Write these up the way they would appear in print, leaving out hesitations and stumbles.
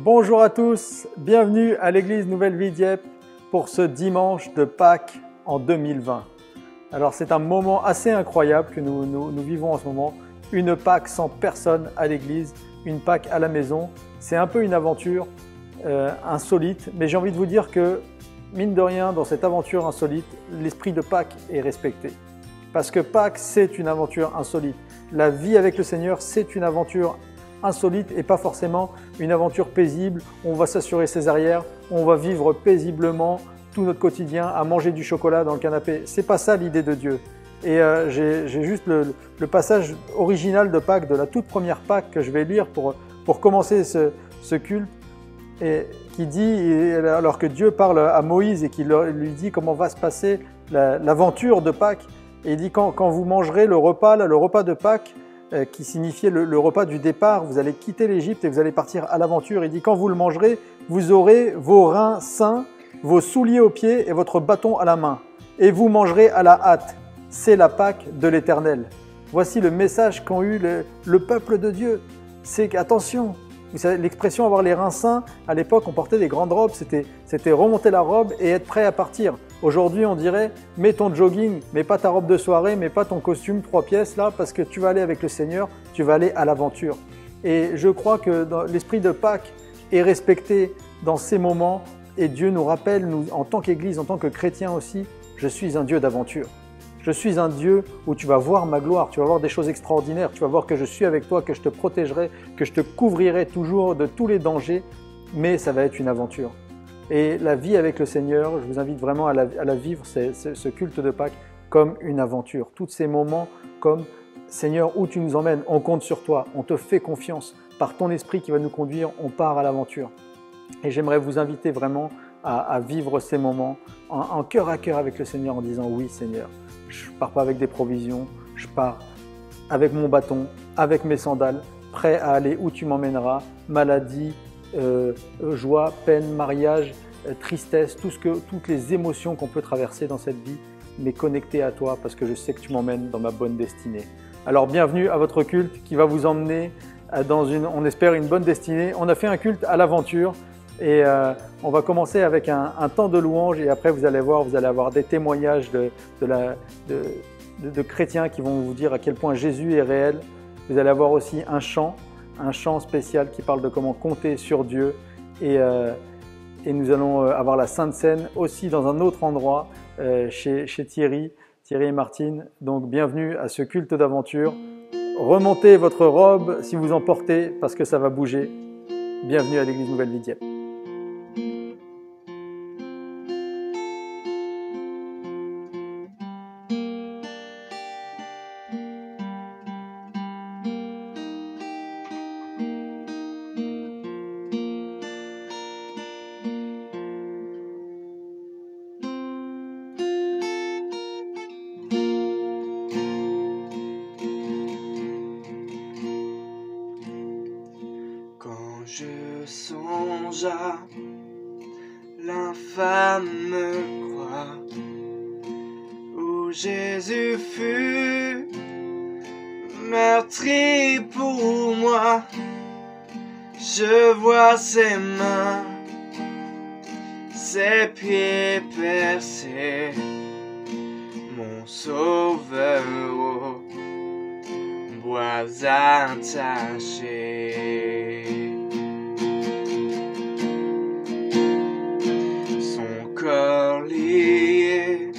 Bonjour à tous, bienvenue à l'église Nouvelle Vie Dieppe pour ce dimanche de Pâques en 2020. Alors c'est un moment assez incroyable que nous vivons en ce moment, une Pâques sans personne à l'église, une Pâques à la maison. C'est un peu une aventure insolite, mais j'ai envie de vous dire que mine de rien, dans cette aventure insolite, l'esprit de Pâques est respecté. Parce que Pâques, c'est une aventure insolite. La vie avec le Seigneur, c'est une aventure insolite et pas forcément une aventure paisible. On va s'assurer ses arrières, on va vivre paisiblement tout notre quotidien à manger du chocolat dans le canapé. C'est pas ça l'idée de Dieu. Et j'ai juste le passage original de Pâques, de la toute première Pâques que je vais lire pour commencer ce culte, et qui dit, alors que Dieu parle à Moïse et qu'il lui dit comment va se passer l'aventure de Pâques, et il dit quand vous mangerez le repas de Pâques, qui signifiait le repas du départ, vous allez quitter l'Égypte et vous allez partir à l'aventure. Il dit quand vous le mangerez, vous aurez vos reins sains, vos souliers aux pieds et votre bâton à la main. Et vous mangerez à la hâte. C'est la Pâque de l'Éternel. Voici le message qu'ont eu le peuple de Dieu. C'est qu'attention, vous savez, l'expression avoir les reins sains, à l'époque on portait des grandes robes, c'était remonter la robe et être prêt à partir. Aujourd'hui on dirait mets ton jogging, mets pas ta robe de soirée, mets pas ton costume 3 pièces là parce que tu vas aller avec le Seigneur, tu vas aller à l'aventure. Et je crois que l'esprit de Pâques est respecté dans ces moments et Dieu nous rappelle, nous, en tant qu'Église, en tant que chrétiens aussi, je suis un Dieu d'aventure. Je suis un Dieu où tu vas voir ma gloire, tu vas voir des choses extraordinaires, tu vas voir que je suis avec toi, que je te protégerai, que je te couvrirai toujours de tous les dangers, mais ça va être une aventure. Et la vie avec le Seigneur, je vous invite vraiment à la vivre, ce culte de Pâques, comme une aventure. Tous ces moments comme Seigneur, où tu nous emmènes, on compte sur toi, on te fait confiance, par ton esprit qui va nous conduire, on part à l'aventure. Et j'aimerais vous inviter vraiment à vivre ces moments en cœur à cœur avec le Seigneur en disant oui Seigneur. Je ne pars pas avec des provisions, je pars avec mon bâton, avec mes sandales, prêt à aller où tu m'emmèneras, maladie, joie, peine, mariage, tristesse, toutes les émotions qu'on peut traverser dans cette vie, mais connecté à toi parce que je sais que tu m'emmènes dans ma bonne destinée. Alors bienvenue à votre culte qui va vous emmener dans on espère, une bonne destinée. On a fait un culte à l'aventure. Et on va commencer avec un temps de louange et après vous allez avoir des témoignages de chrétiens qui vont vous dire à quel point Jésus est réel. Vous allez avoir aussi un chant spécial qui parle de comment compter sur Dieu. Et nous allons avoir la Sainte Seine aussi dans un autre endroit chez Thierry et Martine. Donc bienvenue à ce culte d'aventure. Remontez votre robe si vous en portez parce que ça va bouger. Bienvenue à l'église Nouvelle Vie Dieppe. Je songe à l'infâme croix où Jésus fut meurtri pour moi. Je vois ses mains, ses pieds percés, mon sauveur au bois attaché. Corps lié,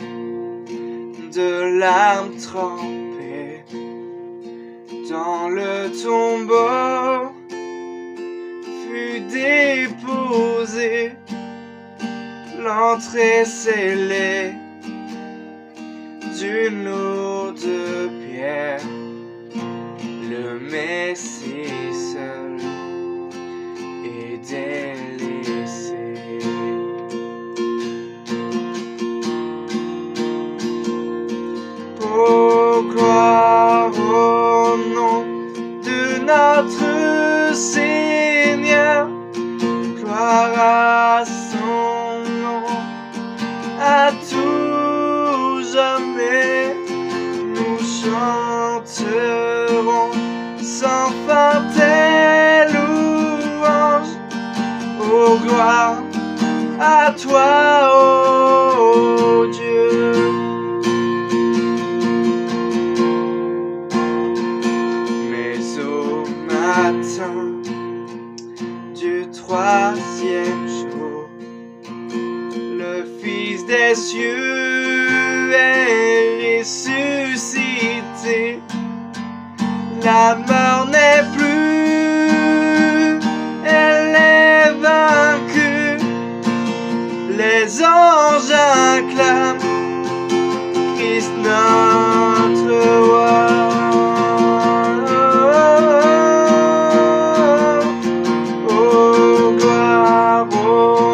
de larmes trempées dans le tombeau, fut déposé, l'entrée scellée d'une lourde pierre, le Messie seul est délaissé. Oh, gloire au nom de notre Seigneur, gloire à son nom, à tout jamais, nous chanterons sans fin tes louanges, Oh, gloire à toi, oh Dieu. Mais au matin du troisième jour, le Fils des cieux est ressuscité. La mort n'est plus, elle est vaincue. Les anges acclament Christ notre roi. Oh, gloire au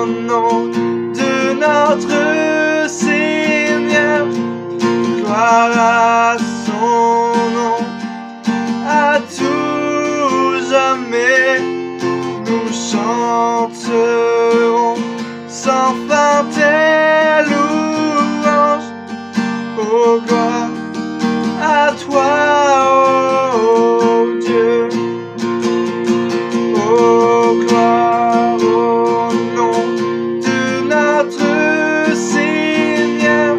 nom de notre Seigneur, gloire à son nom, à tout jamais. Nous chanterons sans fin tes louanges. Oh, gloire à toi, oh Dieu. Oh, gloire au nom de notre Seigneur,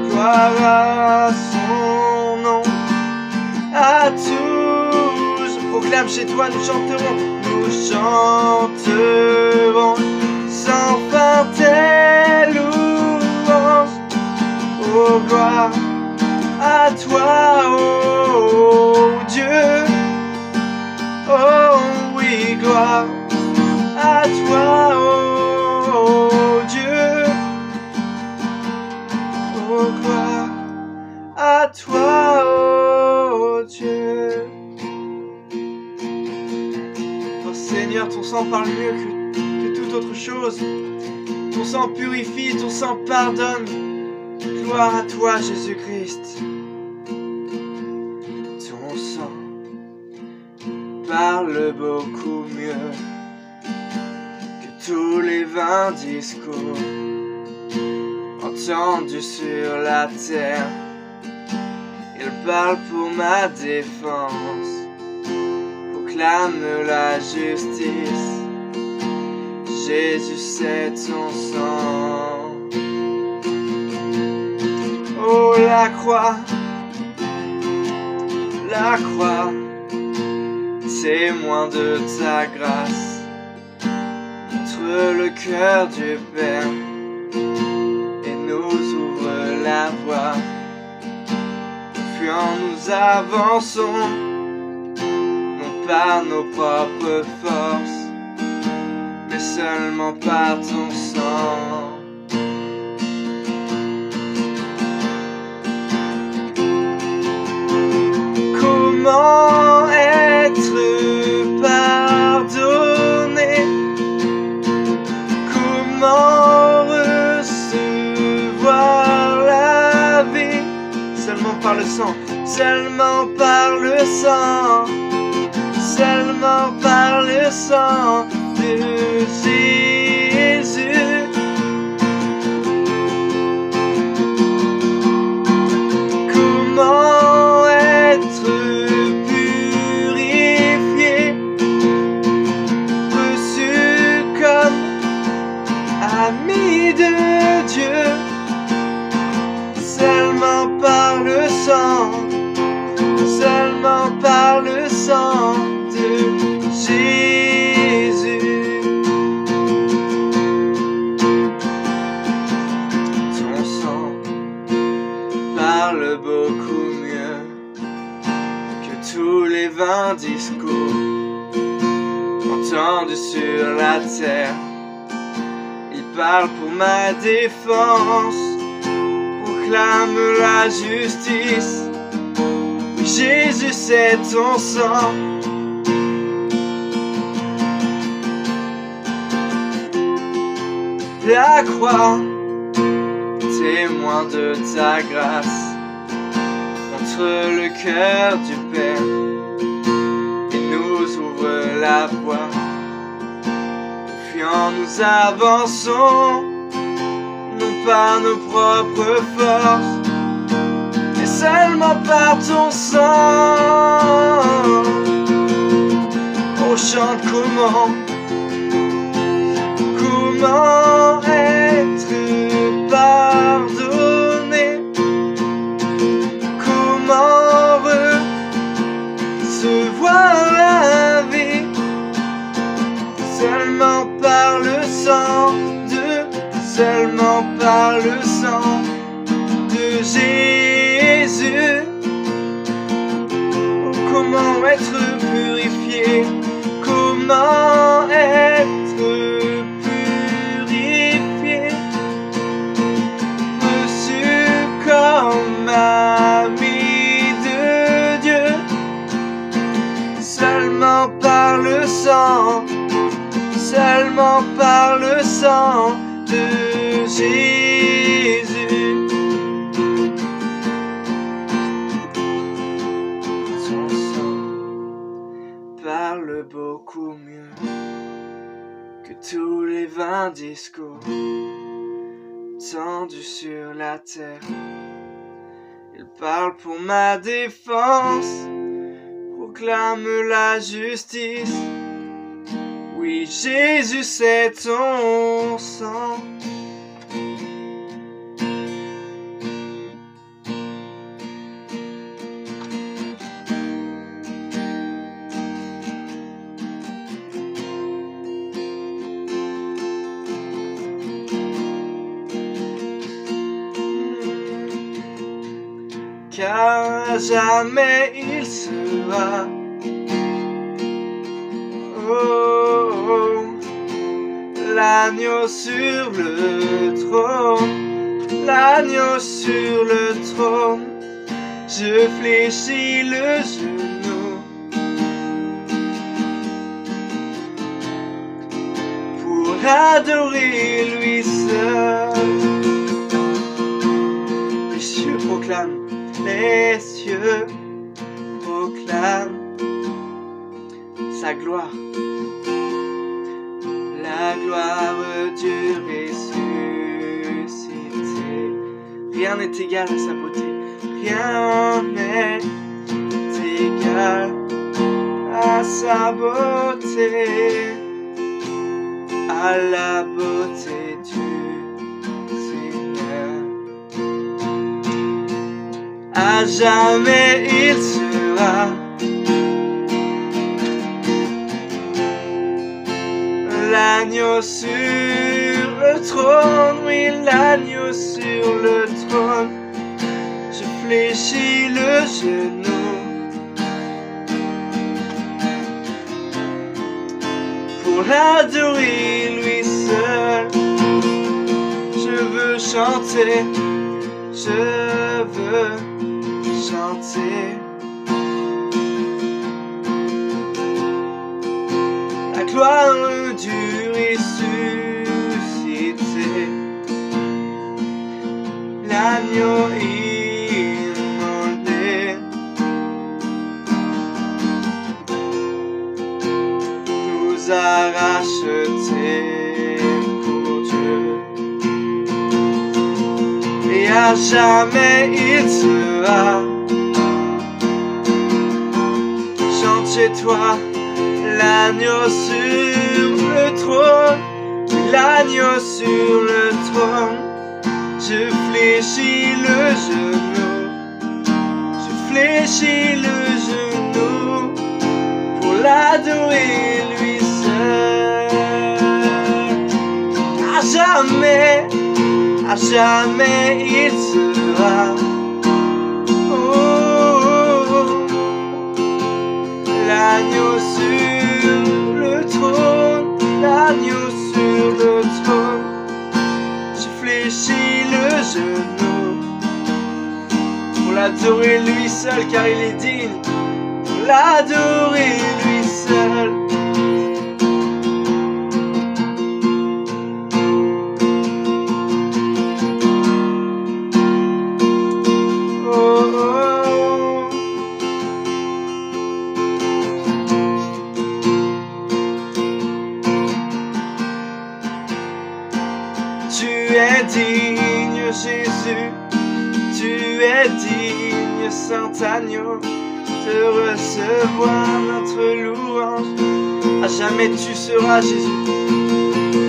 gloire à son nom, à tous. Proclame chez toi, nous chanterons sans fin tes louanges. Oh, gloire à toi, oh Dieu. Oh oui, gloire à toi, oh Dieu. Oh, gloire à toi, oh Dieu. Oh Seigneur, ton sang parle mieux que toute autre chose. Ton sang purifie, ton sang pardonne. Gloire à toi, Jésus-Christ. Ton sang parle beaucoup mieux que tous les vains discours entendus sur la terre. Il parle pour ma défense, proclame la justice. Jésus, c'est ton sang. Oh, la croix, témoin de ta grâce, montre le cœur du Père et nous ouvre la voie. Fuyant, nous avançons, non par nos propres forces, mais seulement par ton sang. Comment être pardonné? Comment recevoir la vie? Seulement par le sang, seulement par le sang, seulement par le sang de Jésus. Comment être purifié, reçu comme ami de Dieu, seulement par le sang, seulement par le sang de Jésus. Ton sang parle beaucoup mieux que tous les vains discours entendus sur la terre. Il parle pour ma défense, proclame la justice. Jésus, c'est ton sang. La croix, témoin de ta grâce, montre le cœur du Père et nous ouvre la voie. Fuyant, nous avançons, non par nos propres forces, mais seulement par ton sang. On chante comment être purifié? Comment être purifié? Reçu comme ami de Dieu, seulement par le sang, seulement par le sang de Jésus. Son sang parle beaucoup mieux que tous les 20 discours tendus sur la terre. Il parle pour ma défense, proclame la justice. Oui, Jésus, c'est ton sang. Car jamais il sera, l'agneau sur le trône, l'agneau sur le trône. Je fléchis le genou pour adorer lui seul. Les cieux proclament, les cieux proclament sa gloire. La gloire du ressuscité. Rien n'est égal à sa beauté. Rien n'est égal à sa beauté. À la beauté du Seigneur. À jamais il sera l'agneau sur le trône, oui, l'agneau sur le trône. Je fléchis le genou pour adorer lui seul. Je veux chanter, je veux chanter la gloire du ressuscité, l'agneau immolé, nous a rachetés pour Dieu, et à jamais il sera. Chante chez toi l'agneau sur le trône, l'agneau sur le trône. Je fléchis le genou, je fléchis le genou pour l'adorer lui seul. À jamais il sera. L'agneau sur le trône, l'agneau sur le trône. Je fléchis le genou pour l'adorer lui seul, car il est digne. Pour l'adorer lui seul. Tu es digne, Jésus, tu es digne, Saint Agneau, de recevoir notre louange. À jamais tu seras, Jésus,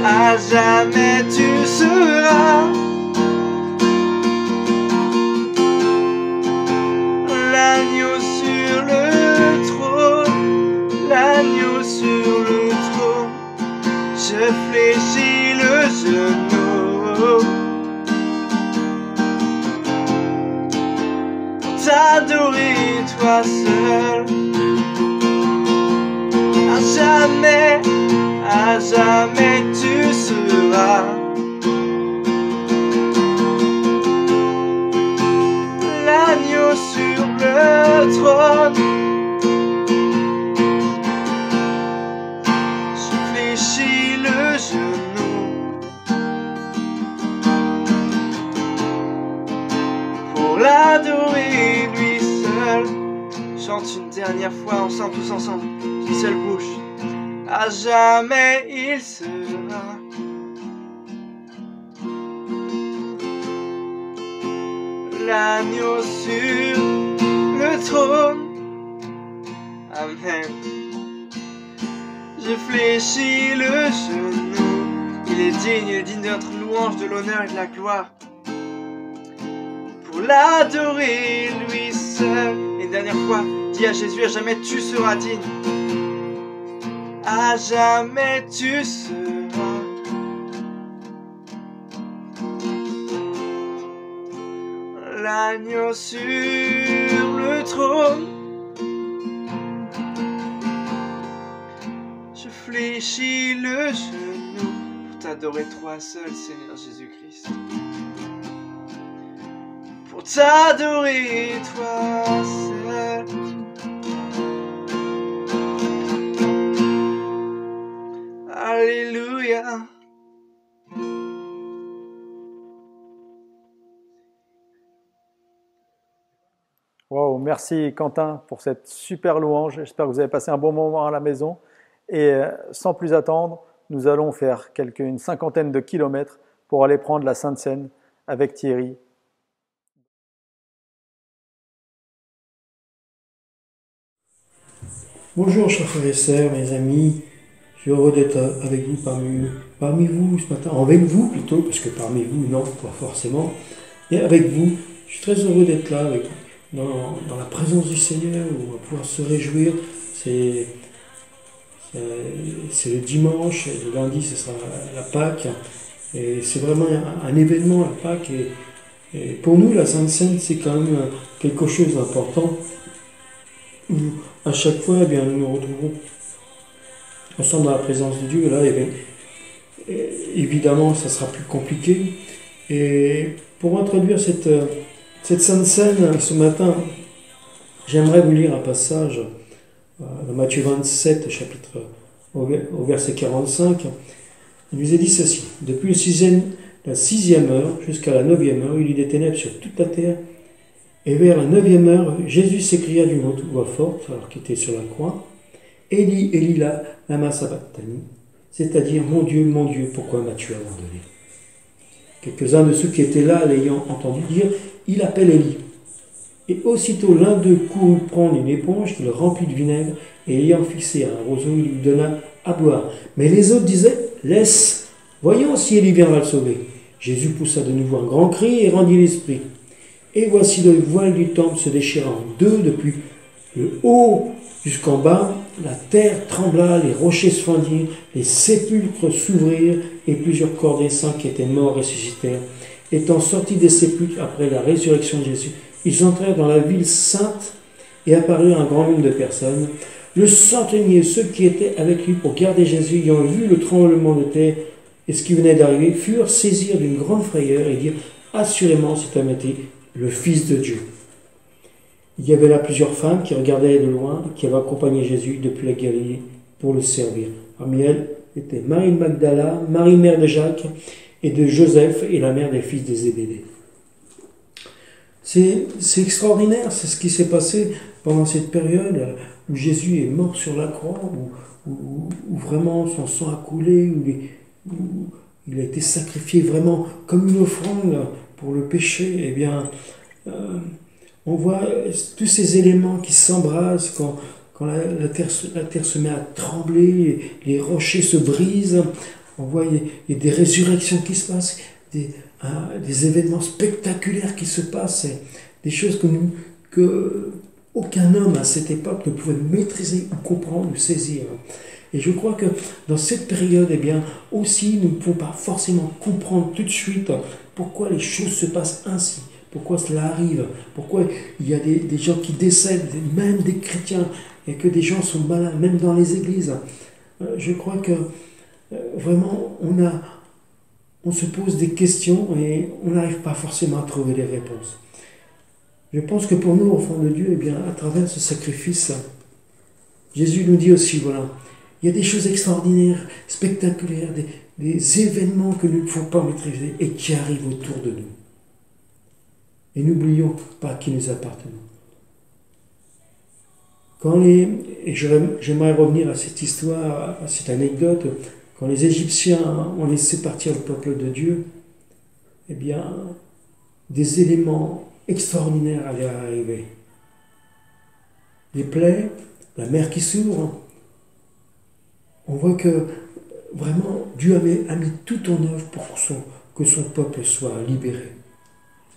à jamais tu seras. L'agneau sur le trône, l'agneau sur le trône. Je fléchis le genou pour t'adorer toi seul. jamais, à jamais tu seras l'agneau sur le trône. Je fléchis le genou pour l'adorer lui seul. Chante une dernière fois ensemble, tous ensemble, d'une seule bouche. À jamais il sera l'agneau sur le trône. Amen. Je fléchis le genou. Il est digne de notre louange, de l'honneur et de la gloire. Pour l'adorer lui seul. Et une dernière fois, dis à Jésus, à jamais tu seras digne. À jamais tu seras l'agneau sur le trône. Je fléchis le genou pour t'adorer toi seul, Seigneur Jésus-Christ. Pour t'adorer toi seul. Alléluia. Wow, merci Quentin pour cette super louange. J'espère que vous avez passé un bon moment à la maison. Et sans plus attendre, nous allons faire une cinquantaine de kilomètres pour aller prendre la Sainte Seine avec Thierry. Bonjour chers frères et sœurs, mes amis. Je suis heureux d'être avec vous parmi vous ce matin. Avec vous plutôt, parce que parmi vous, non, pas forcément. Mais avec vous, je suis très heureux d'être là, dans la présence du Seigneur, où on va pouvoir se réjouir. C'est le dimanche, et le lundi, ce sera la Pâque. Et c'est vraiment un événement, la Pâque. Et pour nous, la Sainte Seine, c'est quand même quelque chose d'important. À chaque fois, eh bien, nous nous retrouvons ensemble dans la présence de Dieu. Là, évidemment, ça sera plus compliqué. Et pour introduire cette Sainte Seine ce matin, j'aimerais vous lire un passage dans Matthieu 27, chapitre au verset 45. Il nous est dit ceci: depuis la sixième heure jusqu'à la 9e heure, il y eut des ténèbres sur toute la terre. Et vers la 9e heure, Jésus s'écria d'une haute voix forte, alors qu'il était sur la croix: Élie, Élie, lama sabachthani, c'est-à-dire mon Dieu, pourquoi m'as-tu abandonné? Quelques-uns de ceux qui étaient là, l'ayant entendu dire, il appelle Élie. Et aussitôt l'un d'eux courut prendre une éponge qu'il remplit de vinaigre, et ayant fixé un roseau, il lui donna à boire. Mais les autres disaient, laisse, voyons si Élie viendra le sauver. Jésus poussa de nouveau un grand cri et rendit l'esprit. Et voici le voile du temple se déchira en deux depuis le haut jusqu'en bas. La terre trembla, les rochers se fendirent, les sépulcres s'ouvrirent, et plusieurs corps des saints qui étaient morts ressuscitèrent. Étant sortis des sépulcres après la résurrection de Jésus, ils entrèrent dans la ville sainte et apparurent un grand nombre de personnes. Le centenier, ceux qui étaient avec lui pour garder Jésus, ayant vu le tremblement de terre et ce qui venait d'arriver, furent saisis d'une grande frayeur et dirent, assurément cet homme était le Fils de Dieu. Il y avait là plusieurs femmes qui regardaient de loin, qui avaient accompagné Jésus depuis la Galilée pour le servir. Parmi elles étaient Marie de Magdala, Marie mère de Jacques et de Joseph et la mère des fils de Zébédée. C'est extraordinaire, c'est ce qui s'est passé pendant cette période où Jésus est mort sur la croix, où vraiment son sang a coulé, où il a été sacrifié vraiment comme une offrande pour le péché. Eh bien, on voit tous ces éléments qui s'embrasent quand la terre se met à trembler, les rochers se brisent. On voit il y a des résurrections qui se passent, des événements spectaculaires qui se passent, des choses que aucun homme à cette époque ne pouvait maîtriser ou comprendre ou saisir. Et je crois que dans cette période, eh bien, aussi, nous ne pouvons pas forcément comprendre tout de suite pourquoi les choses se passent ainsi. pourquoi cela arrive, pourquoi il y a des gens qui décèdent, même des chrétiens, et que des gens sont malades, même dans les églises. Je crois que vraiment, on se pose des questions et on n'arrive pas forcément à trouver les réponses. Je pense que pour nous, enfants de Dieu, eh bien, à travers ce sacrifice, Jésus nous dit aussi, voilà, il y a des choses extraordinaires, spectaculaires, des événements que nous ne pouvons pas maîtriser et qui arrivent autour de nous. Et n'oublions pas qui nous appartenons. Et j'aimerais revenir à cette histoire, à cette anecdote, quand les Égyptiens ont laissé partir le peuple de Dieu, eh bien, des éléments extraordinaires allaient arriver. Des plaies, la mer qui s'ouvre. On voit que vraiment Dieu a mis tout en œuvre pour que son peuple soit libéré.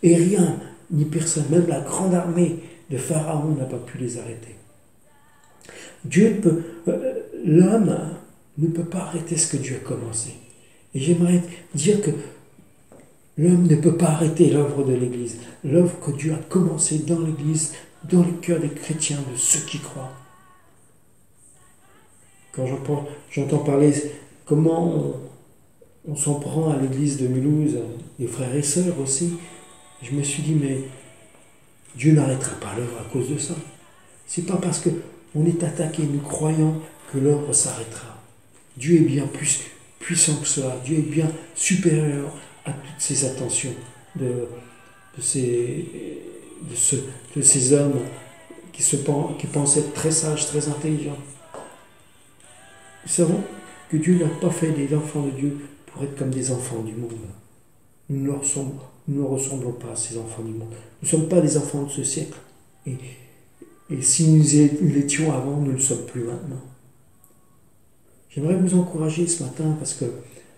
Et rien, ni personne, même la grande armée de Pharaon n'a pas pu les arrêter. L'homme ne peut pas arrêter ce que Dieu a commencé. Et j'aimerais dire que l'homme ne peut pas arrêter l'œuvre de l'Église, l'œuvre que Dieu a commencée dans l'Église, dans le cœur des chrétiens, de ceux qui croient. Quand j'entends parler comment on s'en prend à l'Église de Mulhouse, les frères et sœurs aussi, je me suis dit, mais Dieu n'arrêtera pas l'œuvre à cause de ça. C'est pas parce qu'on est attaqué, nous croyons, que l'œuvre s'arrêtera. Dieu est bien plus puissant que cela. Dieu est bien supérieur à toutes ces attentions de ces hommes qui pensent être très sages, très intelligents. Nous savons que Dieu n'a pas fait des enfants de Dieu pour être comme des enfants du monde. Nous ne ressemblons pas à ces enfants du monde. Nous ne sommes pas des enfants de ce siècle. Et si nous l'étions avant, nous ne le sommes plus maintenant. J'aimerais vous encourager ce matin, parce que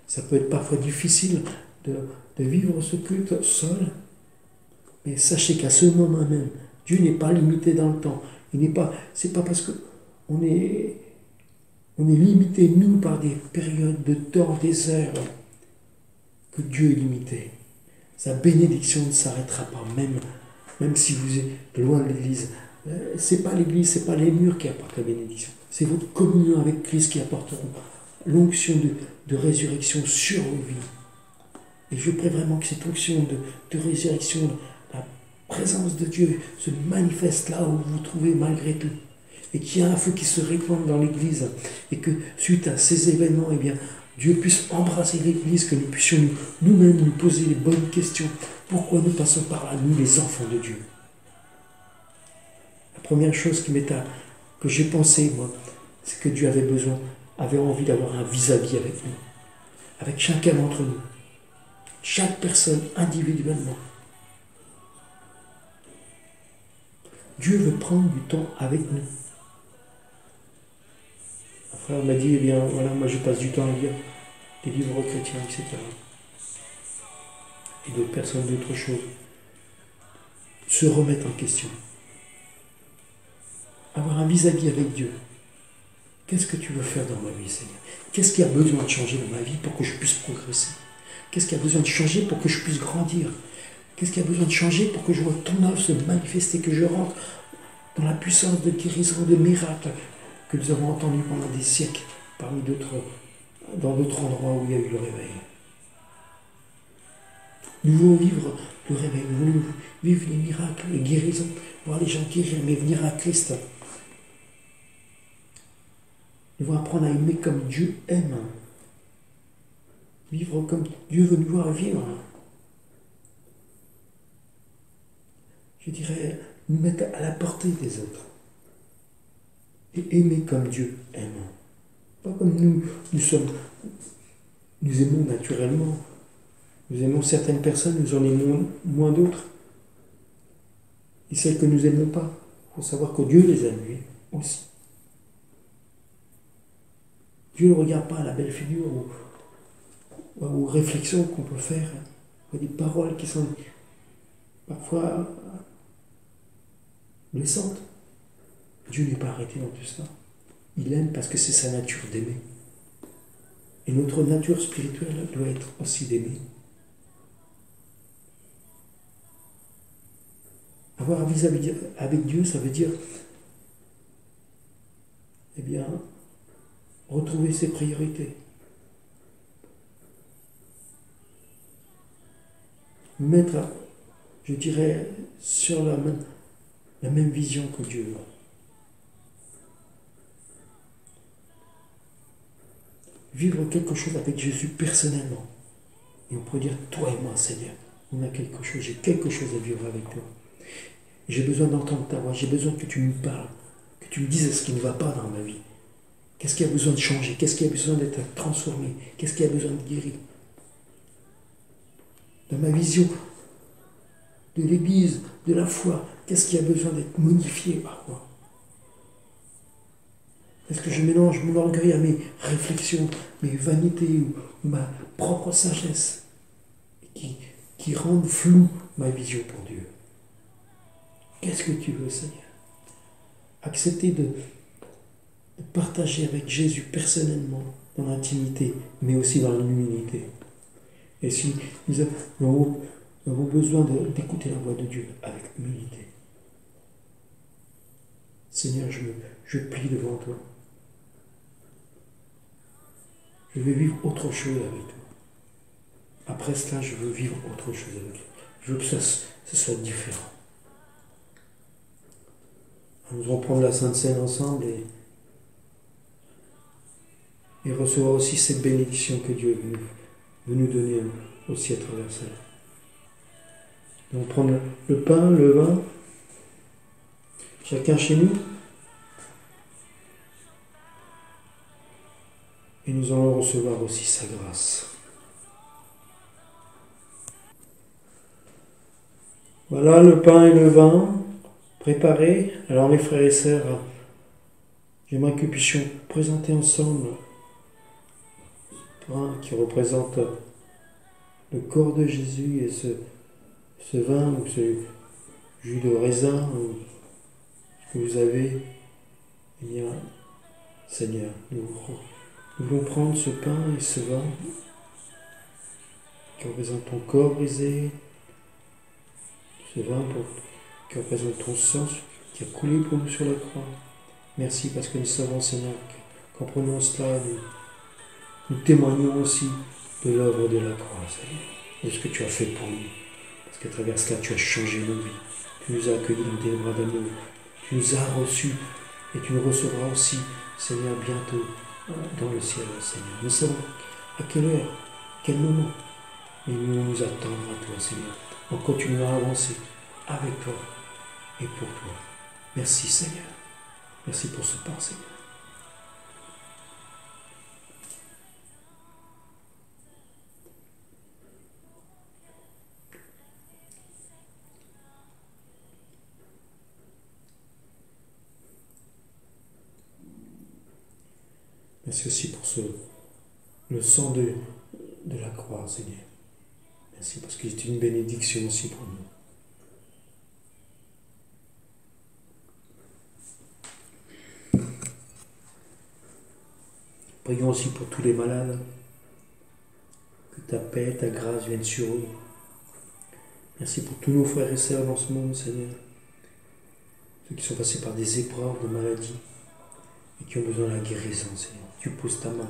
ça peut être parfois difficile de vivre ce culte seul. Mais sachez qu'à ce moment même, Dieu n'est pas limité dans le temps. C'est pas parce qu'on est limité, nous, par des périodes de temps, des heures, que Dieu est limité. Sa bénédiction ne s'arrêtera pas, même si vous êtes loin de l'Église. C'est pas l'Église, c'est pas les murs qui apportent la bénédiction. C'est votre communion avec Christ qui apporteront l'onction de résurrection sur vos vies. Et je prie vraiment que cette onction de résurrection, la présence de Dieu se manifeste là où vous vous trouvez malgré tout. Et qu'il y ait un feu qui se répande dans l'Église. Et que suite à ces événements, eh bien, Dieu puisse embrasser l'Église, que nous puissions nous-mêmes nous poser les bonnes questions. Pourquoi nous passons par là, nous les enfants de Dieu? La première chose que j'ai pensé, moi, c'est que Dieu avait envie d'avoir un vis-à-vis avec nous, avec chacun d'entre nous, chaque personne individuellement. Dieu veut prendre du temps avec nous. Un frère m'a dit, eh bien, voilà, moi je passe du temps à lire des livres chrétiens, etc. Et d'autres personnes, d'autres choses. Se remettre en question. Avoir un vis-à-vis avec Dieu. Qu'est-ce que tu veux faire dans ma vie, Seigneur? Qu'est-ce qui a besoin de changer dans ma vie pour que je puisse progresser? Qu'est-ce qui a besoin de changer pour que je puisse grandir? Qu'est-ce qui a besoin de changer pour que je vois ton œuvre se manifester, que je rentre dans la puissance de guérison, de miracles que nous avons entendus pendant des siècles, dans d'autres endroits où il y a eu le réveil. Nous voulons vivre le réveil, nous voulons vivre les miracles, les guérisons, voir les gens guérir, mais venir à Christ. Nous devons apprendre à aimer comme Dieu aime. Vivre comme Dieu veut nous voir vivre. Je dirais, nous mettre à la portée des autres. Et aimer comme Dieu aime. Pas comme nous aimons naturellement. Nous aimons certaines personnes, nous en aimons moins d'autres. Et celles que nous n'aimons pas, il faut savoir que Dieu les aime, lui, aussi. Dieu ne regarde pas à la belle figure ou aux réflexions qu'on peut faire, ou des paroles qui sont parfois blessantes. Dieu n'est pas arrêté dans tout cela. Il aime parce que c'est sa nature d'aimer. Et notre nature spirituelle doit être aussi d'aimer. Avoir un vis-à-vis avec Dieu, ça veut dire, eh bien, retrouver ses priorités. Mettre, je dirais, sur la même vision que Dieu. Vivre quelque chose avec Jésus personnellement. Et on peut dire, toi et moi, Seigneur, on a quelque chose, j'ai quelque chose à vivre avec toi. J'ai besoin d'entendre ta voix, j'ai besoin que tu me parles, que tu me dises ce qui ne va pas dans ma vie. Qu'est-ce qui a besoin de changer? Qu'est-ce qui a besoin d'être transformé? Qu'est-ce qui a besoin de guérir? Dans ma vision de l'Église, de la foi, qu'est-ce qui a besoin d'être modifié par moi? Est-ce que je mélange mon orgueil à mes réflexions, mes vanités ou ma propre sagesse qui rendent floue ma vision pour Dieu? Qu'est-ce que tu veux, Seigneur? Accepter de partager avec Jésus personnellement, dans l'intimité, mais aussi dans l'humilité. Et si nous avons besoin d'écouter la voix de Dieu avec humilité. Seigneur, je plie devant toi. Je veux vivre autre chose avec toi. Après cela, je veux vivre autre chose avec toi. Je veux que ce soit différent. Nous allons prendre la Sainte Seine ensemble et recevoir aussi cette bénédiction que Dieu veut nous donner aussi à travers ça. Nous allons prendre le pain, le vin, chacun chez nous. Et nous allons recevoir aussi sa grâce. Voilà le pain et le vin préparés. Alors mes frères et sœurs, j'aimerais que nous puissions présenter ensemble ce pain qui représente le corps de Jésus et ce vin ou ce jus de raisin ou ce que vous avez. Eh bien, Seigneur, nous voulons prendre ce pain et ce vin qui représente ton corps brisé, ce vin qui représente ton sang qui a coulé pour nous sur la croix. Merci parce que nous savons, Seigneur, qu'en prenant cela, nous témoignons aussi de l'œuvre de la croix, Seigneur, de ce que tu as fait pour nous. Parce qu'à travers cela, tu as changé nos vies. Tu nous as accueillis dans tes bras d'amour. Tu nous as reçus et tu nous recevras aussi, Seigneur, bientôt dans le ciel, Seigneur. Nous savons à quelle heure, quel moment, mais nous attendons à toi, Seigneur. En continuant à avancer avec toi et pour toi. Merci, Seigneur. Merci pour ce pain, Seigneur. Merci aussi pour le sang de la croix, Seigneur. Merci parce qu'il est une bénédiction aussi pour nous. Prions aussi pour tous les malades. Que ta paix, ta grâce viennent sur eux. Merci pour tous nos frères et sœurs dans ce monde, Seigneur. Ceux qui sont passés par des épreuves de maladie et qui ont besoin de la guérison, Seigneur. Tu poses ta main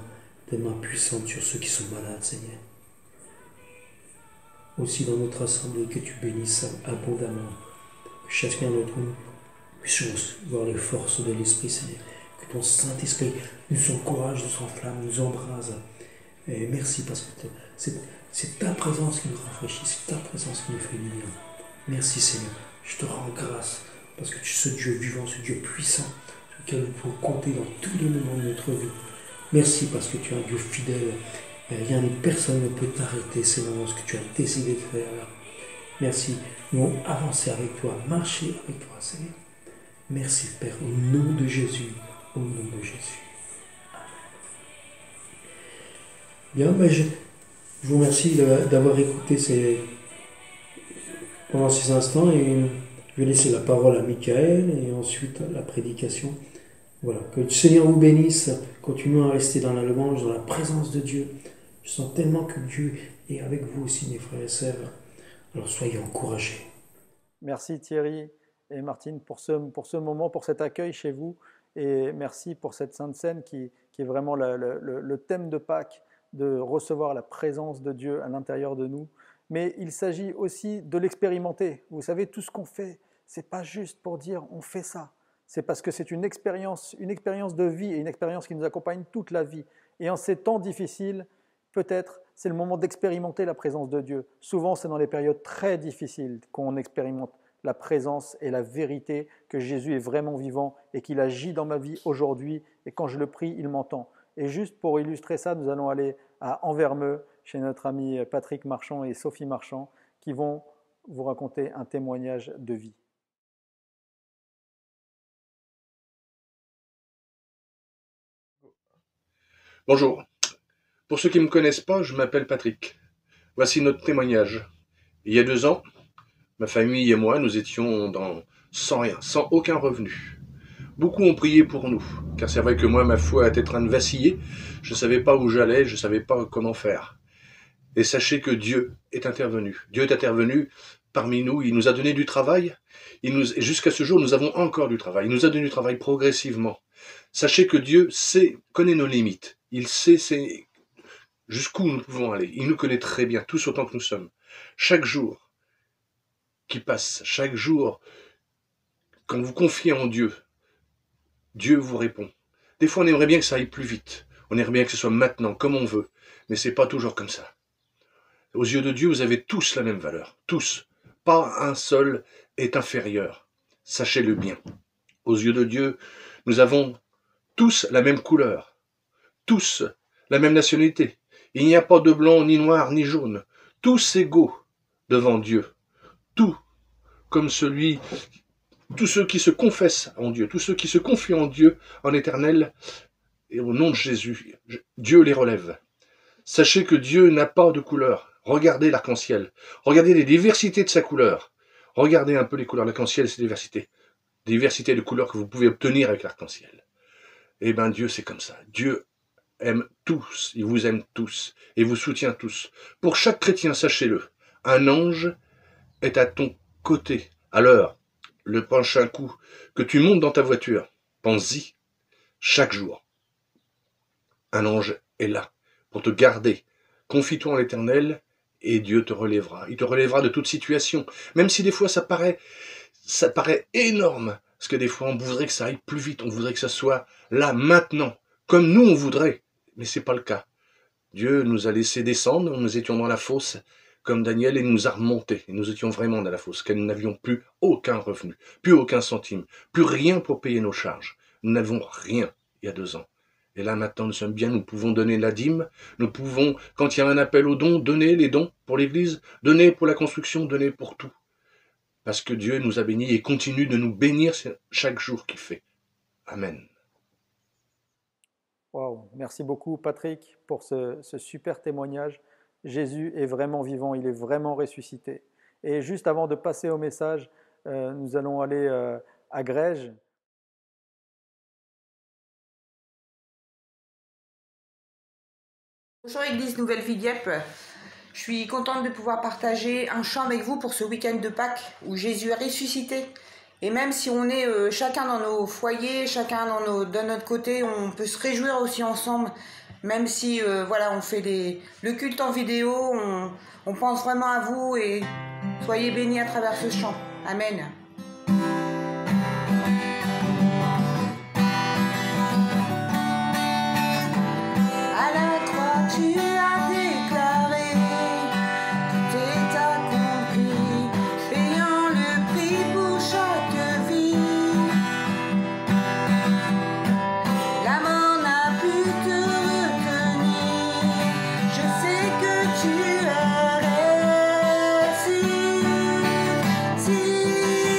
puissante sur ceux qui sont malades, Seigneur. Aussi dans notre assemblée, que tu bénisses abondamment. Que chacun d'entre nous puisse voir les forces de l'Esprit, Seigneur. Que ton Saint-Esprit nous encourage, nous enflamme, nous embrase. Et merci parce que c'est ta présence qui nous rafraîchit, c'est ta présence qui nous fait du bien. Merci, Seigneur. Je te rends grâce parce que tu es ce Dieu vivant, ce Dieu puissant, sur lequel nous pouvons compter dans tous les moments de notre vie. Merci parce que tu es un Dieu fidèle. Et rien ni personne ne peut t'arrêter, Seigneur, dans ce que tu as décidé de faire. Merci. Nous allons avancer avec toi, marcher avec toi, Seigneur. Merci, Père, au nom de Jésus. Au nom de Jésus. Amen. Bien, je vous remercie d'avoir écouté pendant ces instants et je vais laisser la parole à Michael et ensuite la prédication. Voilà, que le Seigneur vous bénisse. Continuons à rester dans la louange, dans la présence de Dieu. Je sens tellement que Dieu est avec vous aussi, mes frères et sœurs. Alors soyez encouragés. Merci Thierry et Martine pour ce moment, pour cet accueil chez vous. Et merci pour cette Sainte Seine qui est vraiment le thème de Pâques, de recevoir la présence de Dieu à l'intérieur de nous. Mais il s'agit aussi de l'expérimenter. Vous savez, tout ce qu'on fait, ce n'est pas juste pour dire on fait ça. C'est parce que c'est une expérience de vie et une expérience qui nous accompagne toute la vie. Et en ces temps difficiles, peut-être c'est le moment d'expérimenter la présence de Dieu. Souvent, c'est dans les périodes très difficiles qu'on expérimente la présence et la vérité que Jésus est vraiment vivant et qu'il agit dans ma vie aujourd'hui. Et quand je le prie, il m'entend. Et juste pour illustrer ça, nous allons aller à Anvermeux, chez notre ami Patrick Marchand et Sophie Marchand, qui vont vous raconter un témoignage de vie. Bonjour. Pour ceux qui ne me connaissent pas, je m'appelle Patrick. Voici notre témoignage. Il y a 2 ans, ma famille et moi, nous étions sans rien, sans aucun revenu. Beaucoup ont prié pour nous, car c'est vrai que moi, ma foi était en train de vaciller. Je ne savais pas où j'allais, je ne savais pas comment faire. Et sachez que Dieu est intervenu. Dieu est intervenu parmi nous, il nous a donné du travail. Et jusqu'à ce jour, nous avons encore du travail. Il nous a donné du travail progressivement. Sachez que Dieu connaît nos limites. Il sait jusqu'où nous pouvons aller. Il nous connaît très bien, tous autant que nous sommes. Chaque jour qui passe, chaque jour, quand vous confiez en Dieu, Dieu vous répond. Des fois, on aimerait bien que ça aille plus vite. On aimerait bien que ce soit maintenant, comme on veut. Mais c'est pas toujours comme ça. Aux yeux de Dieu, vous avez tous la même valeur. Tous. Pas un seul est inférieur. Sachez-le bien. Aux yeux de Dieu, nous avons tous la même couleur. Tous la même nationalité. Il n'y a pas de blanc, ni noir, ni jaune. Tous égaux devant Dieu. Tous ceux qui se confessent en Dieu, tous ceux qui se confient en Dieu, en éternel, et au nom de Jésus, Dieu les relève. Sachez que Dieu n'a pas de couleur. Regardez l'arc-en-ciel. Regardez les diversités de sa couleur. Regardez un peu les couleurs de l'arc-en-ciel, ces diversités. Diversité de couleurs que vous pouvez obtenir avec l'arc-en-ciel. Eh bien, Dieu, c'est comme ça. Dieu aime tous, il vous aime tous, et vous soutient tous. Pour chaque chrétien, sachez-le, un ange est à ton côté. Alors, le prochain coup que tu montes dans ta voiture, pense-y, chaque jour. Un ange est là pour te garder. Confie-toi en l'Éternel et Dieu te relèvera. Il te relèvera de toute situation, même si des fois ça paraît énorme, parce que des fois on voudrait que ça aille plus vite, on voudrait que ça soit là, maintenant, comme nous on voudrait. Mais c'est pas le cas. Dieu nous a laissé descendre, nous étions dans la fosse, comme Daniel, et nous a remontés. Et nous étions vraiment dans la fosse, car nous n'avions plus aucun revenu, plus aucun centime, plus rien pour payer nos charges. Nous n'avons rien il y a 2 ans. Et là maintenant nous sommes bien, nous pouvons donner la dîme, nous pouvons, quand il y a un appel aux dons, donner les dons pour l'église, donner pour la construction, donner pour tout. Parce que Dieu nous a bénis et continue de nous bénir chaque jour qu'il fait. Amen. Wow. Merci beaucoup Patrick pour ce super témoignage. Jésus est vraiment vivant, il est vraiment ressuscité. Et juste avant de passer au message, nous allons aller à Grège. Bonjour Église Nouvelle Vie Dieppe. Je suis contente de pouvoir partager un chant avec vous pour ce week-end de Pâques où Jésus est ressuscité. Et même si on est chacun dans nos foyers, chacun de notre côté, on peut se réjouir aussi ensemble. Même si voilà, on fait le culte en vidéo, on pense vraiment à vous et soyez bénis à travers ce chant. Amen. À la croix, tu as déclaré, tout est accompli, payant le prix pour chaque vie. La mort n'a pu te retenir, je sais que tu es ressuscité.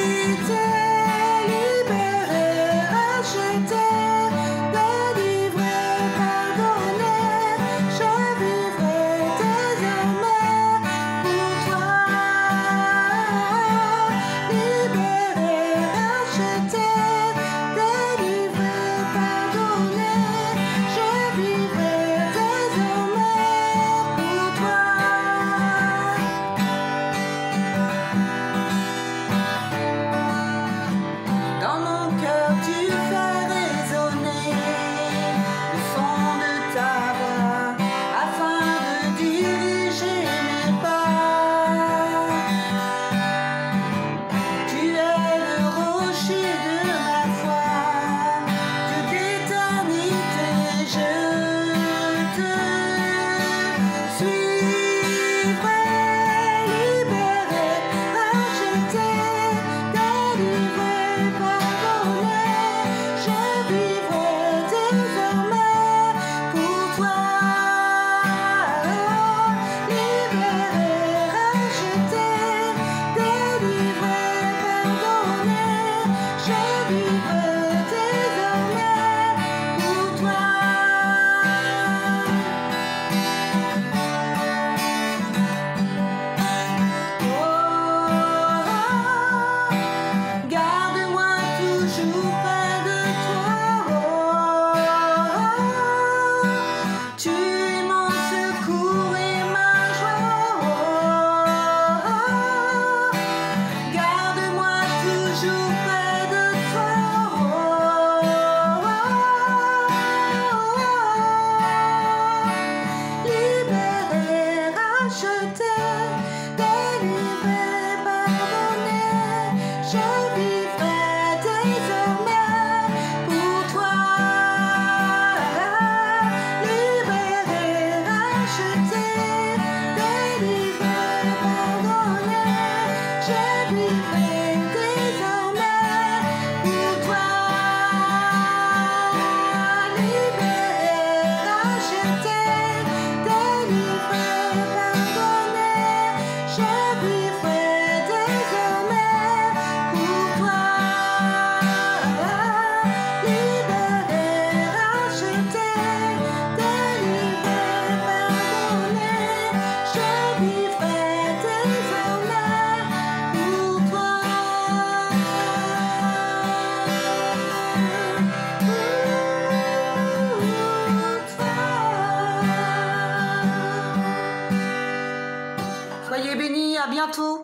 bientôt.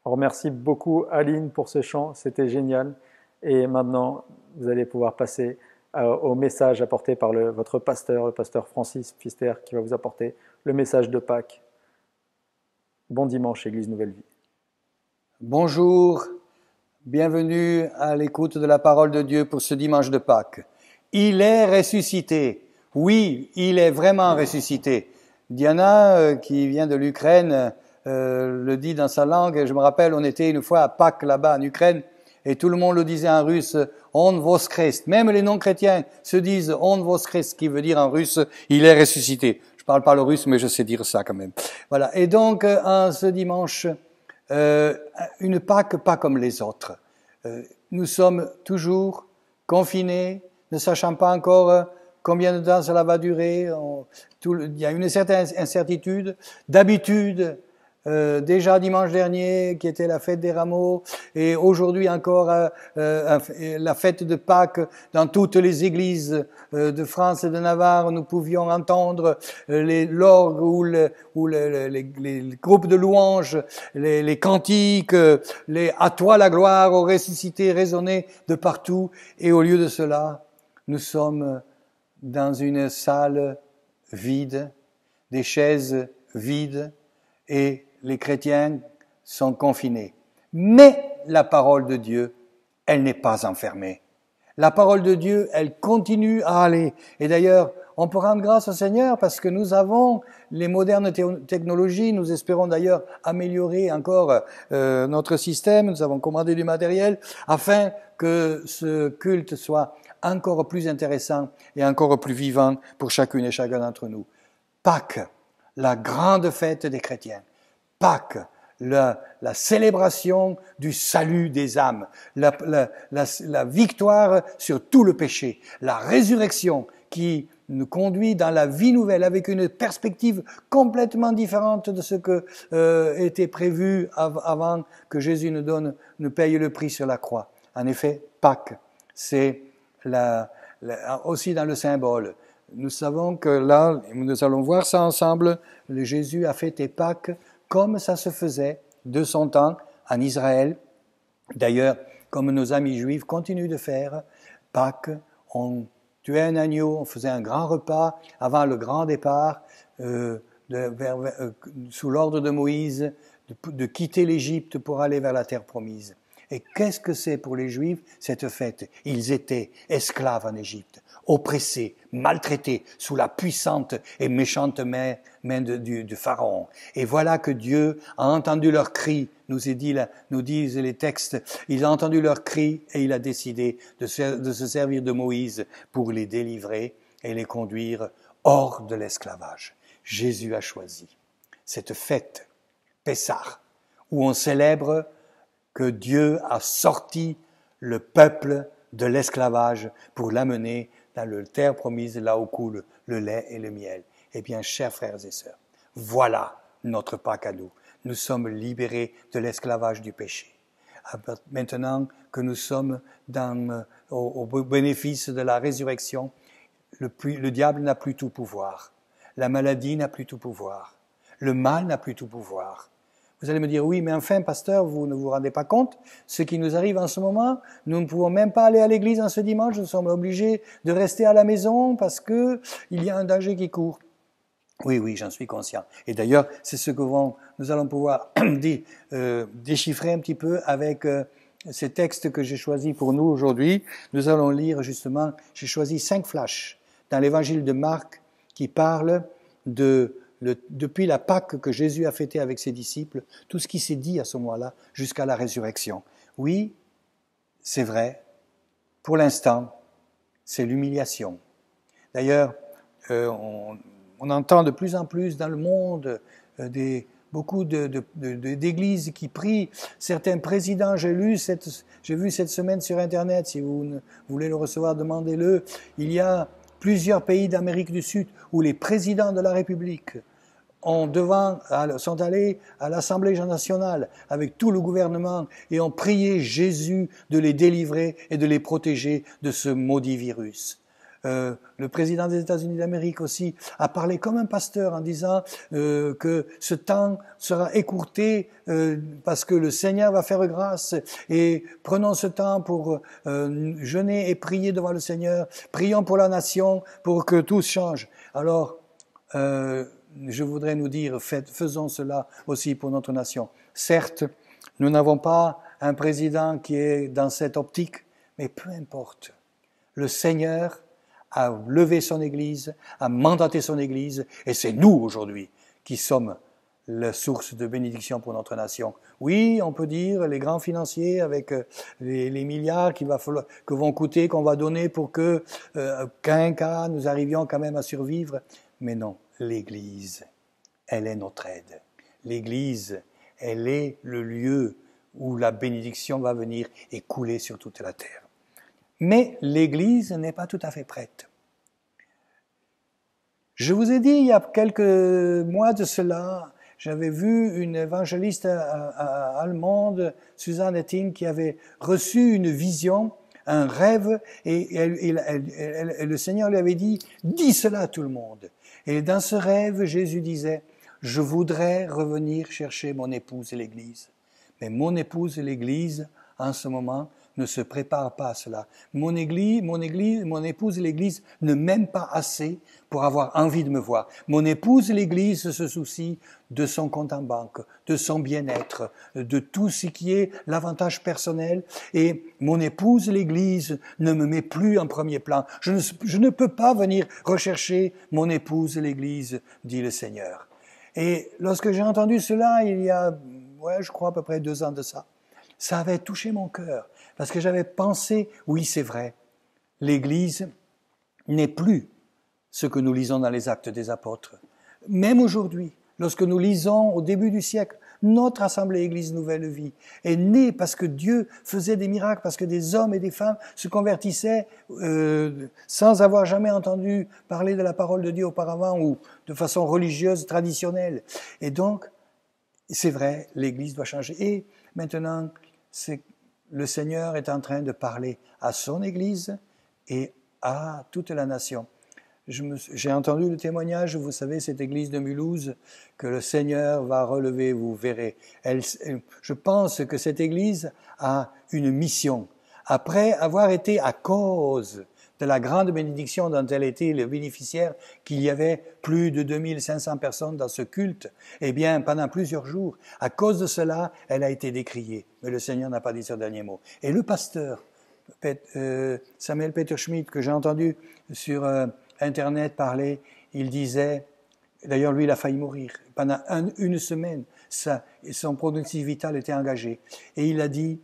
On remercie beaucoup Aline pour ce chant, c'était génial. Et maintenant, vous allez pouvoir passer au message apporté par votre pasteur, le pasteur Francis Pfister, qui va vous apporter le message de Pâques. Bon dimanche, Église Nouvelle Vie. Bonjour, bienvenue à l'écoute de la parole de Dieu pour ce dimanche de Pâques. Il est ressuscité. Oui, il est vraiment ressuscité. Diana, qui vient de l'Ukraine, le dit dans sa langue. Je me rappelle, on était une fois à Pâques là-bas en Ukraine et tout le monde le disait en russe, on voskres. Même les non-chrétiens se disent on voskres, qui veut dire en russe, il est ressuscité. Je parle pas le russe, mais je sais dire ça quand même. Voilà. Et donc, en ce dimanche, une Pâques pas comme les autres. Nous sommes toujours confinés, ne sachant pas encore combien de temps cela va durer. Il y a une certaine incertitude. D'habitude, déjà dimanche dernier, qui était la fête des rameaux, et aujourd'hui encore la fête de Pâques dans toutes les églises de France et de Navarre, nous pouvions entendre l'orgue ou les groupes de louanges, les cantiques, à toi la gloire, au ressuscité résonner de partout. Et au lieu de cela, nous sommes dans une salle vide, des chaises vides, et les chrétiens sont confinés. Mais la parole de Dieu, elle n'est pas enfermée. La parole de Dieu, elle continue à aller. Et d'ailleurs, on peut rendre grâce au Seigneur parce que nous avons les modernes technologies. Nous espérons d'ailleurs améliorer encore notre système. Nous avons commandé du matériel afin que ce culte soit encore plus intéressant et encore plus vivant pour chacune et chacun d'entre nous. Pâques, la grande fête des chrétiens. Pâques, la célébration du salut des âmes, la victoire sur tout le péché, la résurrection qui nous conduit dans la vie nouvelle avec une perspective complètement différente de ce que était prévu avant que Jésus nous paye le prix sur la croix. En effet, Pâques, c'est aussi dans le symbole. Nous savons que là, nous allons voir ça ensemble, Jésus a fêté Pâques comme ça se faisait de son temps en Israël. D'ailleurs, comme nos amis juifs continuent de faire, Pâques, on tuait un agneau, on faisait un grand repas avant le grand départ, sous l'ordre de Moïse, de quitter l'Égypte pour aller vers la terre promise. Et qu'est-ce que c'est pour les Juifs, cette fête? Ils étaient esclaves en Égypte, oppressés, maltraités, sous la puissante et méchante main du Pharaon. Et voilà que Dieu a entendu leurs cris, nous disent les textes, il a entendu leurs cris et il a décidé de se servir de Moïse pour les délivrer et les conduire hors de l'esclavage. Jésus a choisi cette fête, Pessah, où on célèbre que Dieu a sorti le peuple de l'esclavage pour l'amener dans la terre promise, là où coule le lait et le miel. Eh bien, chers frères et sœurs, voilà notre Pâques à nous. Nous sommes libérés de l'esclavage du péché. Maintenant que nous sommes au bénéfice de la résurrection, le diable n'a plus tout pouvoir. La maladie n'a plus tout pouvoir. Le mal n'a plus tout pouvoir. Vous allez me dire, oui, mais enfin, pasteur, vous ne vous rendez pas compte, ce qui nous arrive en ce moment, nous ne pouvons même pas aller à l'église en ce dimanche, nous sommes obligés de rester à la maison parce que il y a un danger qui court. Oui, j'en suis conscient. Et d'ailleurs, c'est ce que nous allons pouvoir déchiffrer un petit peu avec ces textes que j'ai choisis pour nous aujourd'hui. Nous allons lire justement, j'ai choisi 5 flashs dans l'évangile de Marc qui parlent depuis la Pâque que Jésus a fêtée avec ses disciples, tout ce qui s'est dit à ce moment-là jusqu'à la résurrection. Oui, c'est vrai, pour l'instant, c'est l'humiliation. D'ailleurs, on entend de plus en plus dans le monde beaucoup d'églises qui prient. Certains présidents, j'ai vu cette semaine sur Internet, si vous voulez le recevoir, demandez-le, il y a plusieurs pays d'Amérique du Sud où les présidents de la République sont allés à l'Assemblée nationale avec tout le gouvernement et ont prié Jésus de les délivrer et de les protéger de ce maudit virus. Le président des États-Unis d'Amérique aussi a parlé comme un pasteur en disant que ce temps sera écourté parce que le Seigneur va faire grâce, et prenons ce temps pour jeûner et prier devant le Seigneur. Prions pour la nation pour que tout change. Alors, je voudrais nous dire, faisons cela aussi pour notre nation. Certes, nous n'avons pas un président qui est dans cette optique, mais peu importe. Le Seigneur a levé son Église, a mandaté son Église, et c'est nous aujourd'hui qui sommes la source de bénédiction pour notre nation. Oui, on peut dire les grands financiers avec les milliards que vont coûter, qu'on va donner pour que qu'un cas nous arrivions quand même à survivre, mais non, l'Église, elle est notre aide. L'Église, elle est le lieu où la bénédiction va venir et couler sur toute la terre. Mais l'Église n'est pas tout à fait prête. Je vous ai dit il y a quelques mois de cela, j'avais vu une évangéliste allemande, Susanne Etting, qui avait reçu une vision, un rêve, et le Seigneur lui avait dit « Dis cela à tout le monde ». Et dans ce rêve, Jésus disait « Je voudrais revenir chercher mon épouse et l'Église. Mais mon épouse et l'Église, en ce moment, ne se préparent pas à cela. Mon épouse et l'Église ne m'aiment pas assez pour avoir envie de me voir. Mon épouse et l'Église se soucient de son compte en banque, de son bien-être, de tout ce qui est l'avantage personnel. Et mon épouse et l'Église ne me met plus en premier plan. Je ne peux pas venir rechercher mon épouse et l'Église, dit le Seigneur. » Et lorsque j'ai entendu cela, il y a, je crois à peu près 2 ans de ça, ça avait touché mon cœur. Parce que j'avais pensé, oui, c'est vrai, l'Église n'est plus ce que nous lisons dans les Actes des Apôtres. Même aujourd'hui, lorsque nous lisons au début du siècle, notre Assemblée Église Nouvelle Vie est née parce que Dieu faisait des miracles, parce que des hommes et des femmes se convertissaient sans avoir jamais entendu parler de la parole de Dieu auparavant ou de façon religieuse, traditionnelle. Et donc, c'est vrai, l'Église doit changer. Et maintenant, le Seigneur est en train de parler à son Église et à toute la nation. J'ai entendu le témoignage, vous savez, cette église de Mulhouse, que le Seigneur va relever, vous verrez. Je pense que cette église a une mission. Après avoir été à cause de la grande bénédiction dont elle était le bénéficiaire, qu'il y avait plus de 2500 personnes dans ce culte, eh bien, pendant plusieurs jours, à cause de cela, elle a été décriée. Mais le Seigneur n'a pas dit ce dernier mot. Et le pasteur, Samuel Peter Schmidt, que j'ai entendu sur Internet parler, il disait, d'ailleurs lui il a failli mourir, pendant une semaine, son pronostic vital était engagé, et il a dit,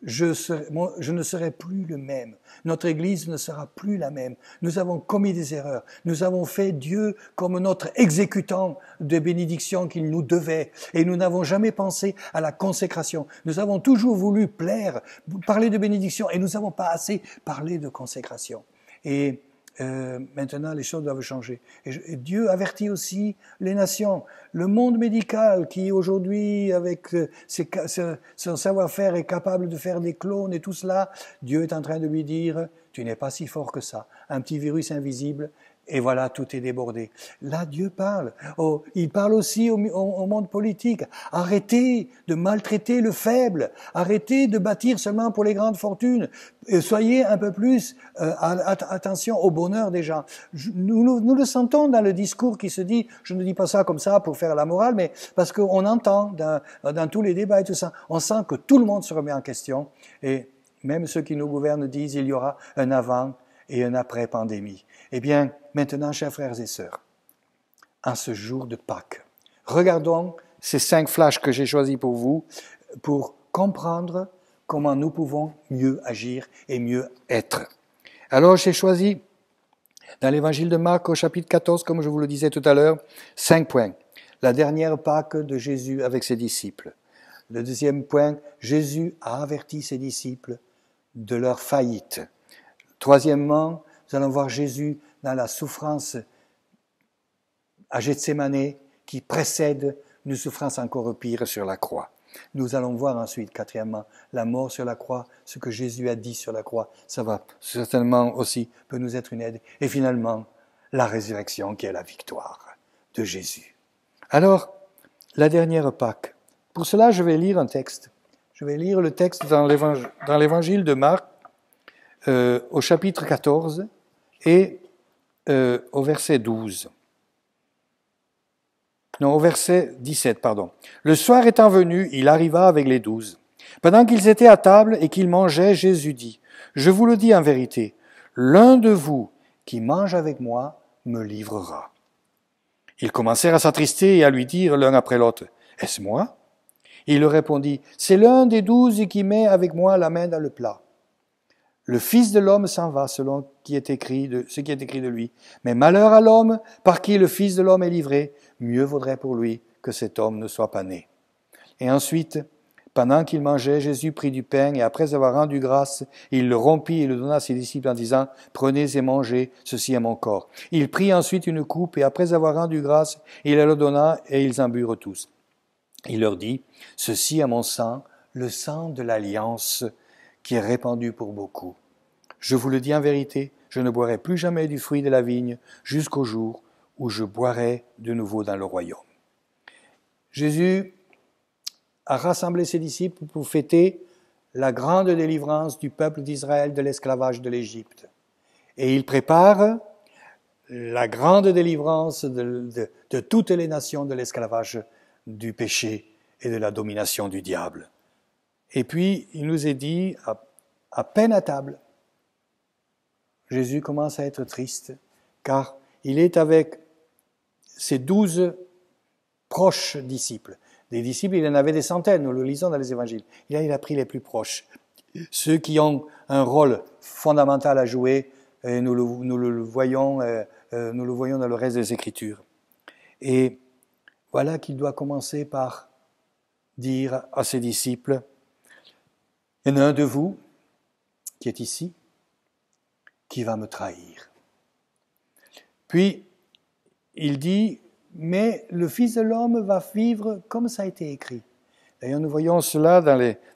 je ne serai plus le même, notre Église ne sera plus la même, nous avons commis des erreurs, nous avons fait Dieu comme notre exécutant des bénédictions qu'il nous devait, et nous n'avons jamais pensé à la consécration, nous avons toujours voulu plaire, parler de bénédiction, et nous n'avons pas assez parlé de consécration. Et maintenant, les choses doivent changer. Et Dieu avertit aussi les nations. Le monde médical qui aujourd'hui, avec son savoir-faire, est capable de faire des clones et tout cela, Dieu est en train de lui dire, tu n'es pas si fort que ça. Un petit virus invisible, et voilà, tout est débordé. Là, Dieu parle. Oh, il parle aussi au monde politique. Arrêtez de maltraiter le faible. Arrêtez de bâtir seulement pour les grandes fortunes. Soyez un peu plus attention au bonheur des gens. Nous le sentons dans le discours qui se dit, je ne dis pas ça comme ça pour faire la morale, mais parce qu'on entend dans tous les débats et tout ça, on sent que tout le monde se remet en question. Et même ceux qui nous gouvernent disent, il y aura un avant et un après pandémie. Eh bien, maintenant, chers frères et sœurs, en ce jour de Pâques, regardons ces 5 flashs que j'ai choisis pour vous, pour comprendre comment nous pouvons mieux agir et mieux être. Alors, j'ai choisi, dans l'évangile de Marc, au chapitre 14, comme je vous le disais tout à l'heure, 5 points. La dernière Pâques de Jésus avec ses disciples. Le deuxième point, Jésus a averti ses disciples de leur faillite. Troisièmement, nous allons voir Jésus dans la souffrance à Gethsémanée qui précède une souffrance encore pire sur la croix. Nous allons voir ensuite, quatrièmement, la mort sur la croix, ce que Jésus a dit sur la croix. Ça va certainement aussi peut nous être une aide. Et finalement, la résurrection qui est la victoire de Jésus. Alors, la dernière Pâque. Pour cela, je vais lire un texte. Je vais lire le texte dans l'évangile de Marc, au chapitre 14 et au verset 12. Non, au verset 17, pardon. Le soir étant venu, il arriva avec les 12. Pendant qu'ils étaient à table et qu'ils mangeaient, Jésus dit, « Je vous le dis en vérité, l'un de vous qui mange avec moi me livrera. » Ils commencèrent à s'attrister et à lui dire l'un après l'autre, « Est-ce moi ?» Il leur répondit, « C'est l'un des 12 qui met avec moi la main dans le plat. Le Fils de l'homme s'en va selon ce qui est écrit de lui. Mais malheur à l'homme par qui le Fils de l'homme est livré, mieux vaudrait pour lui que cet homme ne soit pas né. » Et ensuite, pendant qu'il mangeait, Jésus prit du pain et après avoir rendu grâce, il le rompit et le donna à ses disciples en disant, « Prenez et mangez, ceci est mon corps. » Il prit ensuite une coupe et après avoir rendu grâce, il la leur donna et ils en burent tous. Il leur dit, « Ceci est mon sang, le sang de l'alliance qui est répandu pour beaucoup. Je vous le dis en vérité, je ne boirai plus jamais du fruit de la vigne jusqu'au jour où je boirai de nouveau dans le royaume. » Jésus a rassemblé ses disciples pour fêter la grande délivrance du peuple d'Israël de l'esclavage de l'Égypte. Et il prépare la grande délivrance de toutes les nations de l'esclavage du péché et de la domination du diable. Et puis, il nous est dit, à peine à table, Jésus commence à être triste, car il est avec ses 12 proches disciples. Des disciples, il en avait des centaines, nous le lisons dans les évangiles. Et là, il a pris les plus proches, ceux qui ont un rôle fondamental à jouer, et nous le voyons dans le reste des Écritures. Et voilà qu'il doit commencer par dire à ses disciples, « Il y en a un de vous qui est ici, qui va me trahir. » Puis, il dit, « Mais le Fils de l'homme va vivre comme ça a été écrit. » D'ailleurs, nous voyons cela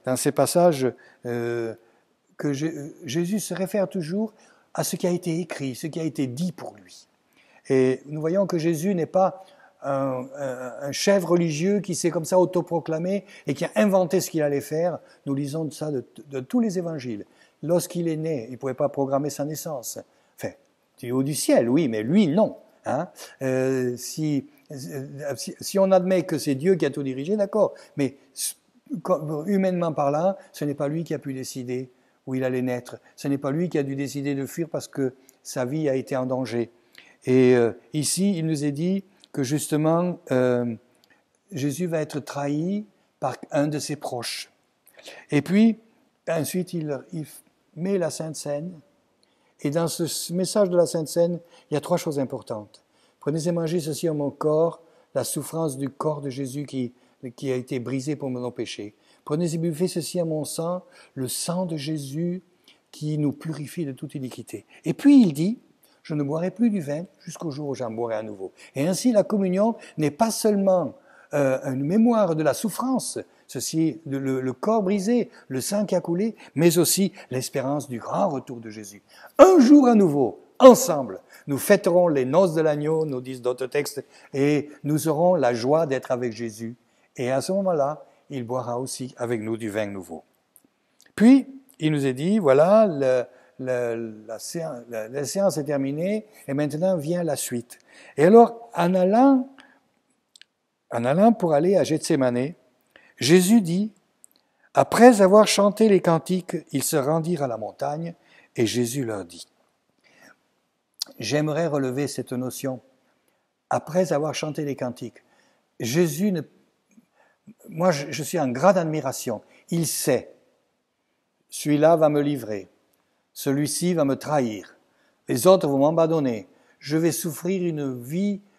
dans ces passages que Jésus se réfère toujours à ce qui a été écrit, ce qui a été dit pour lui. Et nous voyons que Jésus n'est pas un chef religieux qui s'est comme ça autoproclamé et qui a inventé ce qu'il allait faire. Nous lisons de ça de tous les évangiles. Lorsqu'il est né, il ne pouvait pas programmer sa naissance. Enfin, du haut du ciel, oui, mais lui, non. Hein? Si on admet que c'est Dieu qui a tout dirigé, d'accord, mais humainement parlant, ce n'est pas lui qui a pu décider où il allait naître. Ce n'est pas lui qui a dû décider de fuir parce que sa vie a été en danger. Et ici, il nous est dit que justement, Jésus va être trahi par un de ses proches. Et puis, ensuite, il met la Sainte Seine. Et dans ce message de la Sainte Seine, il y a 3 choses importantes. Prenez et mangez ceci en mon corps, la souffrance du corps de Jésus qui a été brisé pour nos péchés. Prenez et buvez ceci à mon sang, le sang de Jésus qui nous purifie de toute iniquité. Et puis il dit, je ne boirai plus du vin jusqu'au jour où j'en boirai à nouveau. Et ainsi la communion n'est pas seulement une mémoire de la souffrance, ceci, le corps brisé, le sang qui a coulé, mais aussi l'espérance du grand retour de Jésus. Un jour à nouveau, ensemble, nous fêterons les noces de l'agneau, nous disent d'autres textes, et nous aurons la joie d'être avec Jésus. Et à ce moment-là, il boira aussi avec nous du vin nouveau. Puis, il nous est dit, voilà, la séance est terminée, et maintenant vient la suite. Et alors, en allant pour aller à Gethsémanée, Jésus dit, après avoir chanté les cantiques, ils se rendirent à la montagne, et Jésus leur dit, j'aimerais relever cette notion, après avoir chanté les cantiques. Jésus, moi je suis en grande admiration, il sait, celui-là va me livrer, celui-ci va me trahir, les autres vont m'abandonner, je vais souffrir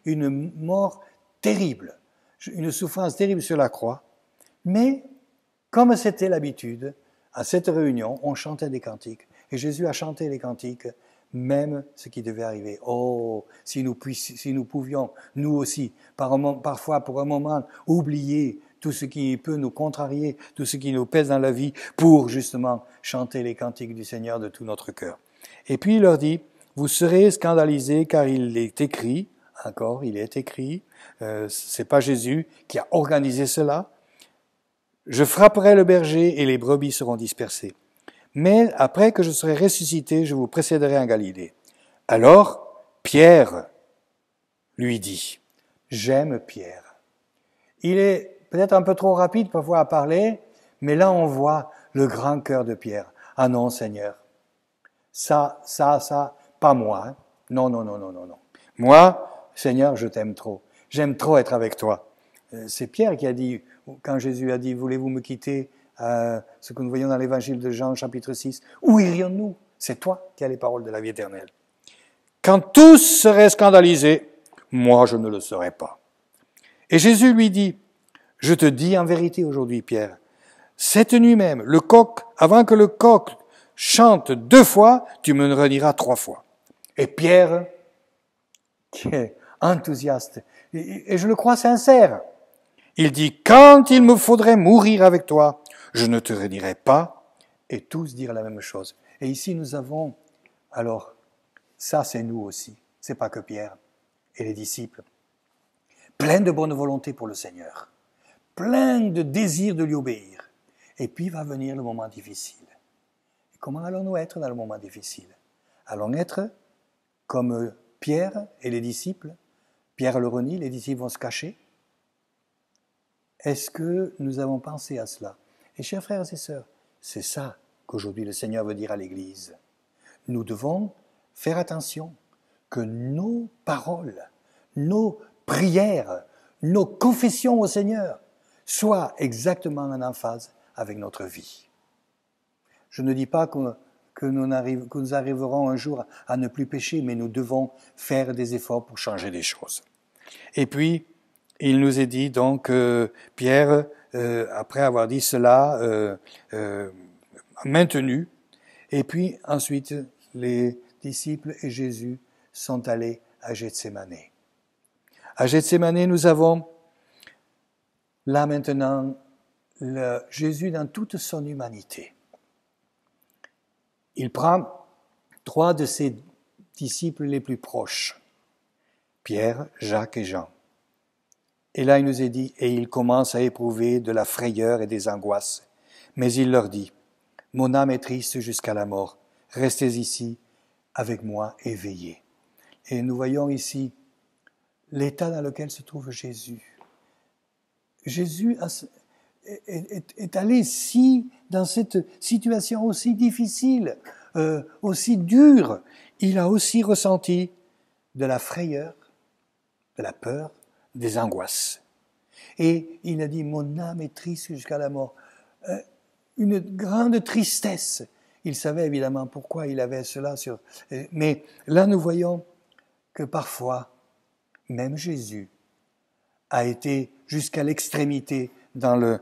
une mort terrible, une souffrance terrible sur la croix, mais comme c'était l'habitude, à cette réunion, on chantait des cantiques, et Jésus a chanté les cantiques, même ce qui devait arriver. Oh, si nous pouvions, nous aussi, parfois pour un moment, oublier tout ce qui peut nous contrarier, tout ce qui nous pèse dans la vie, pour justement chanter les cantiques du Seigneur de tout notre cœur. Et puis il leur dit, vous serez scandalisés car il est écrit, encore, il est écrit, c'est pas Jésus qui a organisé cela, je frapperai le berger et les brebis seront dispersées. Mais après que je serai ressuscité, je vous précéderai en Galilée. Alors, Pierre lui dit, j'aime Pierre. Il est peut-être un peu trop rapide parfois à parler, mais là on voit le grand cœur de Pierre. Ah non, Seigneur, ça, pas moi. Hein. Non. Moi, Seigneur, je t'aime trop. J'aime trop être avec toi. C'est Pierre qui a dit, quand Jésus a dit, voulez-vous me quitter, ce que nous voyons dans l'évangile de Jean, chapitre 6, où irions-nous? C'est toi qui as les paroles de la vie éternelle. Quand tous seraient scandalisés, moi je ne le serai pas. Et Jésus lui dit, je te dis en vérité aujourd'hui, Pierre, cette nuit même, avant que le coq chante 2 fois, tu me redieras 3 fois. Et Pierre, qui est enthousiaste, et je le crois sincère, il dit, quand il me faudrait mourir avec toi, je ne te redierai pas, et tous dirent la même chose. Et ici nous avons, alors, ça c'est nous aussi, c'est pas que Pierre et les disciples, pleins de bonne volonté pour le Seigneur, pleins de désir de lui obéir. Et puis va venir le moment difficile. Et comment allons-nous être dans le moment difficile? Allons être comme Pierre et les disciples? Pierre le renie, les disciples vont se cacher? Est-ce que nous avons pensé à cela? Et chers frères et sœurs, c'est ça qu'aujourd'hui le Seigneur veut dire à l'Église. Nous devons faire attention que nos paroles, nos prières, nos confessions au Seigneur soient exactement en emphase avec notre vie. Je ne dis pas que nous arriverons un jour à ne plus pécher, mais nous devons faire des efforts pour changer des choses. Et puis, il nous est dit donc, Pierre, après avoir dit cela, maintenu, et puis ensuite les disciples et Jésus sont allés à Gethsémane. À Gethsémane, nous avons là maintenant Jésus dans toute son humanité. Il prend 3 de ses disciples les plus proches, Pierre, Jacques et Jean. Et là, il nous est dit, et il commence à éprouver de la frayeur et des angoisses. Mais il leur dit, mon âme est triste jusqu'à la mort, restez ici avec moi et veillez. Et nous voyons ici l'état dans lequel se trouve Jésus. Jésus est allé dans cette situation aussi difficile, aussi dure. Il a aussi ressenti de la frayeur, de la peur, des angoisses. Et il a dit, mon âme est triste jusqu'à la mort. Une grande tristesse. Il savait évidemment pourquoi il avait cela mais là nous voyons que parfois, même Jésus a été jusqu'à l'extrémité dans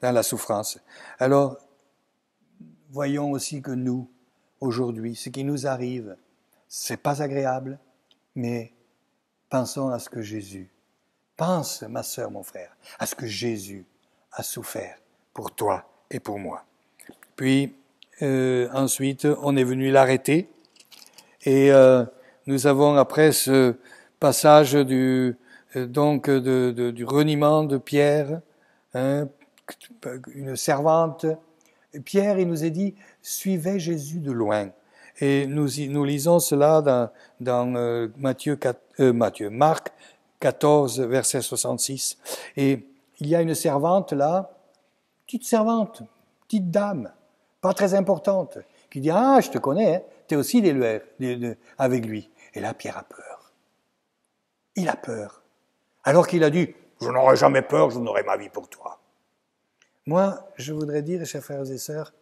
la souffrance. Alors, voyons aussi que nous, aujourd'hui, ce qui nous arrive, c'est pas agréable, mais pensons à ce que Jésus, pense, ma sœur, mon frère, à ce que Jésus a souffert pour toi et pour moi. Puis, ensuite, on est venu l'arrêter, et nous avons, après ce passage du reniement de Pierre, une servante, Pierre, il nous est dit, suivez Jésus de loin. Et nous lisons cela dans Marc 14, verset 66. Et il y a une servante là, petite dame, pas très importante, qui dit, ah, je te connais, hein, t'es aussi avec lui. Et là, Pierre a peur. Il a peur. Alors qu'il a dit, je n'aurai jamais peur, je donnerai ma vie pour toi. Moi, je voudrais dire, chers frères et sœurs,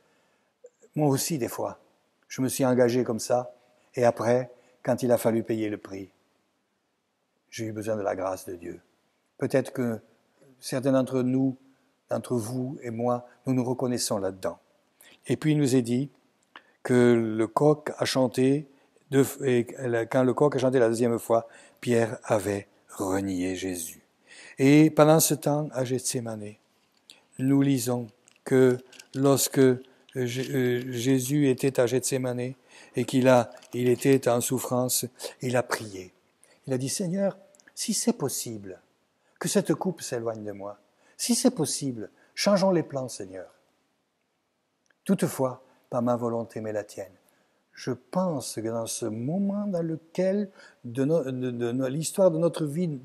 moi aussi, des fois, je me suis engagé comme ça, et après, quand il a fallu payer le prix, j'ai eu besoin de la grâce de Dieu. Peut-être que certains d'entre nous, d'entre vous et moi, nous nous reconnaissons là-dedans. Et puis il nous est dit que le coq a chanté, et quand le coq a chanté la deuxième fois, Pierre avait renié Jésus. Et pendant ce temps, à Gethsémane, nous lisons que lorsque Jésus était à Gethsémane et il était en souffrance, il a prié. Il a dit, Seigneur, si c'est possible, que cette coupe s'éloigne de moi. Si c'est possible, changeons les plans, Seigneur. Toutefois, pas ma volonté, mais la tienne. Je pense que dans ce moment dans lequel, de l'histoire de notre vie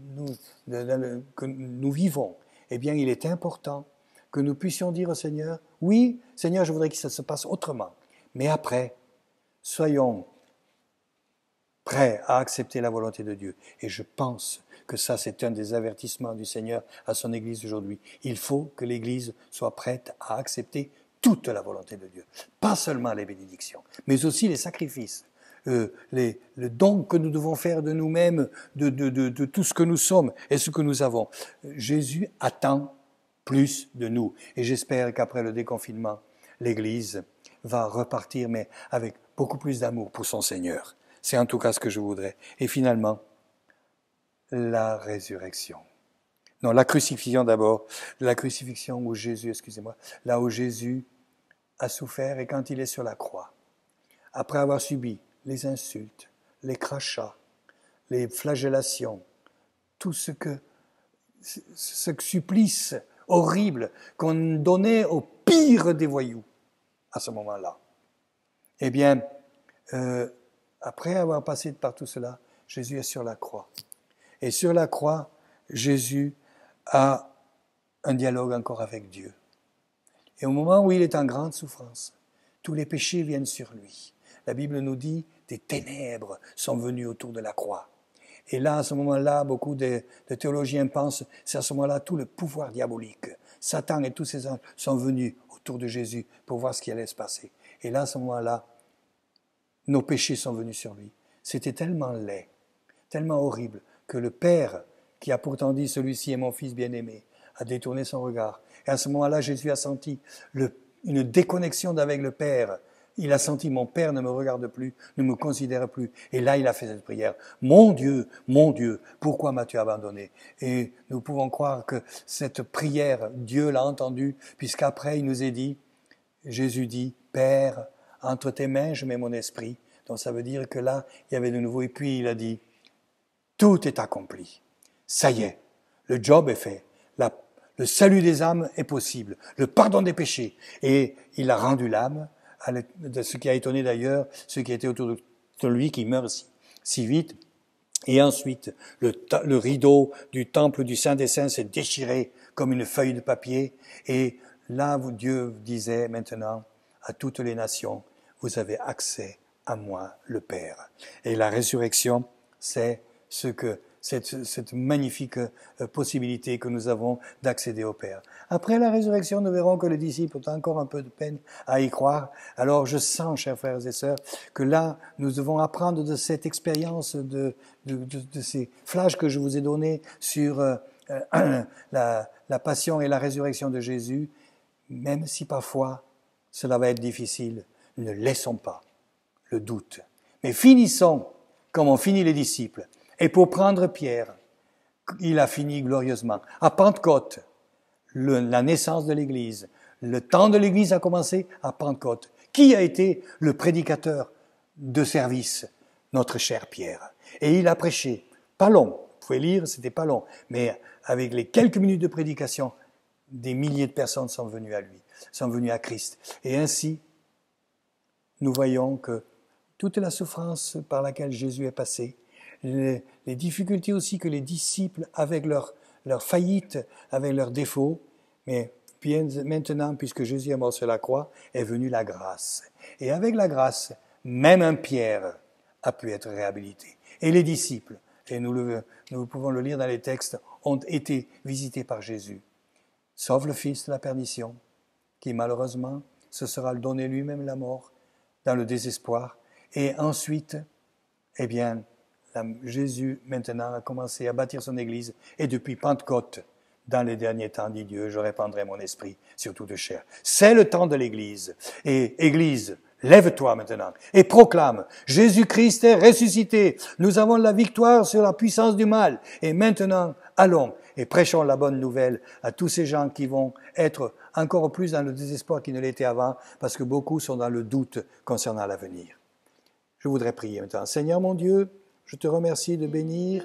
que nous vivons, eh bien, il est important que nous puissions dire au Seigneur, oui, Seigneur, je voudrais que ça se passe autrement. Mais après, soyons prêts à accepter la volonté de Dieu. Et je pense que ça, c'est un des avertissements du Seigneur à son Église aujourd'hui. Il faut que l'Église soit prête à accepter toute la volonté de Dieu. Pas seulement les bénédictions, mais aussi les sacrifices, le don que nous devons faire de nous-mêmes, de tout ce que nous sommes et ce que nous avons. Jésus attend plus de nous. Et j'espère qu'après le déconfinement, l'Église va repartir, mais avec beaucoup plus d'amour pour son Seigneur. C'est en tout cas ce que je voudrais. Et finalement, la résurrection. Non, la crucifixion d'abord. La crucifixion où Jésus, là où Jésus a souffert et quand il est sur la croix, après avoir subi les insultes, les crachats, les flagellations, tout ce supplice horrible qu'on donnait au pire des voyous à ce moment-là. Eh bien, après avoir passé par tout cela, Jésus est sur la croix. Et sur la croix, Jésus a un dialogue encore avec Dieu. Et au moment où il est en grande souffrance, tous les péchés viennent sur lui. La Bible nous dit, des ténèbres sont venues autour de la croix. Et là, à ce moment-là, beaucoup de théologiens pensent, c'est à ce moment-là tout le pouvoir diabolique. Satan et tous ses anges sont venus autour de Jésus pour voir ce qui allait se passer. Et là, à ce moment-là, nos péchés sont venus sur lui. C'était tellement laid, tellement horrible, que le Père, qui a pourtant dit « Celui-ci est mon Fils bien-aimé », a détourné son regard. Et à ce moment-là, Jésus a senti une déconnexion d'avec le Père. Il a senti « Mon Père ne me regarde plus, ne me considère plus ». Et là, il a fait cette prière « Mon Dieu, pourquoi m'as-tu abandonné ?» Et nous pouvons croire que cette prière, Dieu l'a entendue, puisqu'après, il nous est dit, Jésus dit « Père, entre tes mains, je mets mon esprit ». Donc ça veut dire que là, il y avait de nouveau. Et puis il a dit « Tout est accompli. Ça y est, le job est fait. Le salut des âmes est possible. Le pardon des péchés. » Et il a rendu l'âme, ce qui a étonné d'ailleurs ceux qui étaient autour de lui, qui meurent si vite. Et ensuite, le rideau du temple du Saint des Saints s'est déchiré comme une feuille de papier. Et là, Dieu disait maintenant à toutes les nations, vous avez accès à moi, le Père. Et la résurrection, c'est cette magnifique possibilité que nous avons d'accéder au Père. Après la résurrection, nous verrons que les disciples ont encore un peu de peine à y croire. Alors je sens, chers frères et sœurs, que là, nous devons apprendre de cette expérience, de ces flashs que je vous ai donnés sur la passion et la résurrection de Jésus, même si parfois cela va être difficile, ne laissons pas le doute. Mais finissons comme ont fini les disciples. Et pour prendre Pierre, il a fini glorieusement. À Pentecôte, la naissance de l'Église, le temps de l'Église a commencé à Pentecôte. Qui a été le prédicateur de service? Notre cher Pierre. Et il a prêché. Pas long, vous pouvez lire, c'était pas long. Mais avec les quelques minutes de prédication, des milliers de personnes sont venues à lui, sont venues à Christ. Et ainsi, nous voyons que toute la souffrance par laquelle Jésus est passé, les difficultés aussi que les disciples, avec leur faillite, avec leurs défauts, mais bien maintenant, puisque Jésus est mort sur la croix, est venue la grâce. Et avec la grâce, même un Pierre a pu être réhabilité. Et les disciples, et nous pouvons le lire dans les textes, ont été visités par Jésus. Sauf le fils de la perdition, qui malheureusement se sera donné lui-même la mort, dans le désespoir. Et ensuite, eh bien, Jésus maintenant a commencé à bâtir son Église, et depuis Pentecôte, dans les derniers temps, dit Dieu, je répandrai mon esprit sur toute chair. C'est le temps de l'Église. Et Église, lève-toi maintenant et proclame, Jésus-Christ est ressuscité. Nous avons la victoire sur la puissance du mal. Et maintenant, allons et prêchons la bonne nouvelle à tous ces gens qui vont être encore plus dans le désespoir qu'ils ne l'étaient avant, parce que beaucoup sont dans le doute concernant l'avenir. Je voudrais prier maintenant. Seigneur mon Dieu, je te remercie de bénir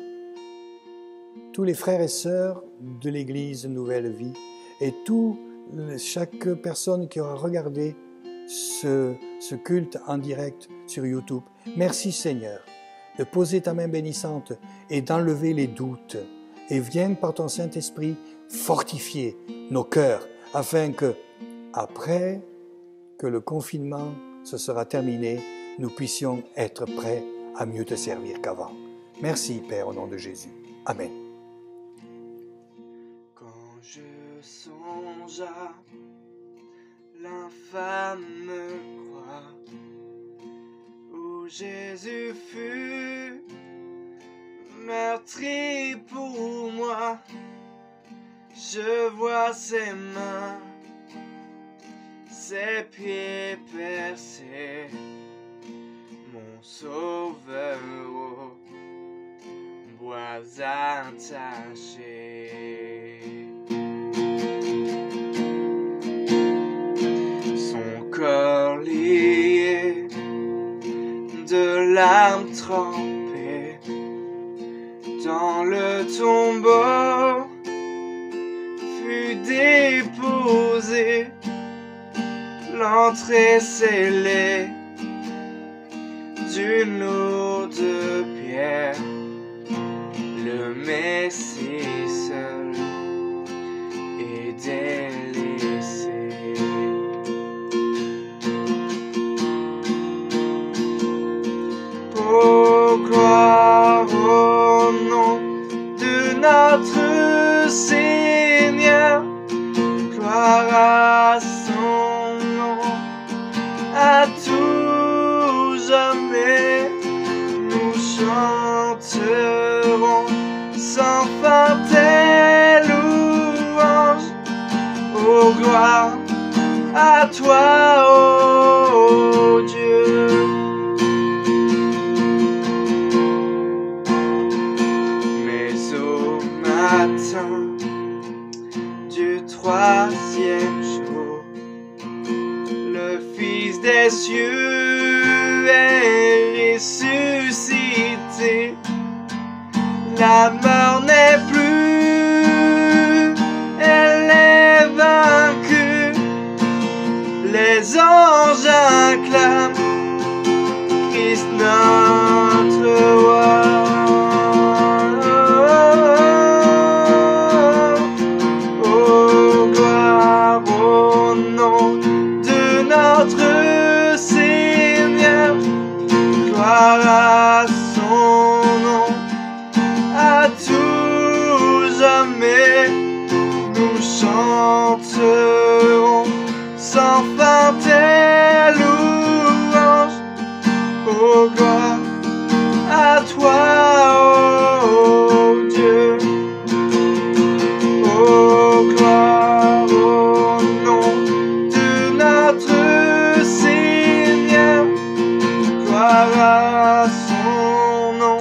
tous les frères et sœurs de l'Église Nouvelle Vie et chaque personne qui aura regardé ce culte en direct sur YouTube. Merci Seigneur de poser ta main bénissante et d'enlever les doutes. Et vienne par ton Saint-Esprit fortifier nos cœurs afin que, après que le confinement se sera terminé, nous puissions être prêts à mieux te servir qu'avant. Merci Père au nom de Jésus. Amen. Quand je songe à l'infâme croix où Jésus fut meurtri pour moi, je vois ses mains, ses pieds percés, mon sauveur aux bois attachés. Son corps lié de larmes trempées dans le tombeau fut déposé, l'entrée scellée d'une lourde pierre, le Messie seul est délaissé. Oh, gloire au nom de notre Seigneur, gloire à son nom, à tout jamais, nous chanterons sans fin tes louanges. Oh, gloire à toi, ô Dieu. Mais au matin du troisième jour, le Fils des cieux est ressuscité. La mort n'est plus, elle est vaincue. Les anges acclament Christ notre roi. Oh, gloire au nom de notre Seigneur, gloire à son nom, à tout jamais, nous chanterons sans fin tes louanges. Oh, gloire à toi, ô Dieu. Oh, gloire au nom de notre Seigneur, gloire à son nom,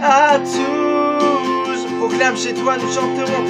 à tous. Proclame chez toi, nous chanterons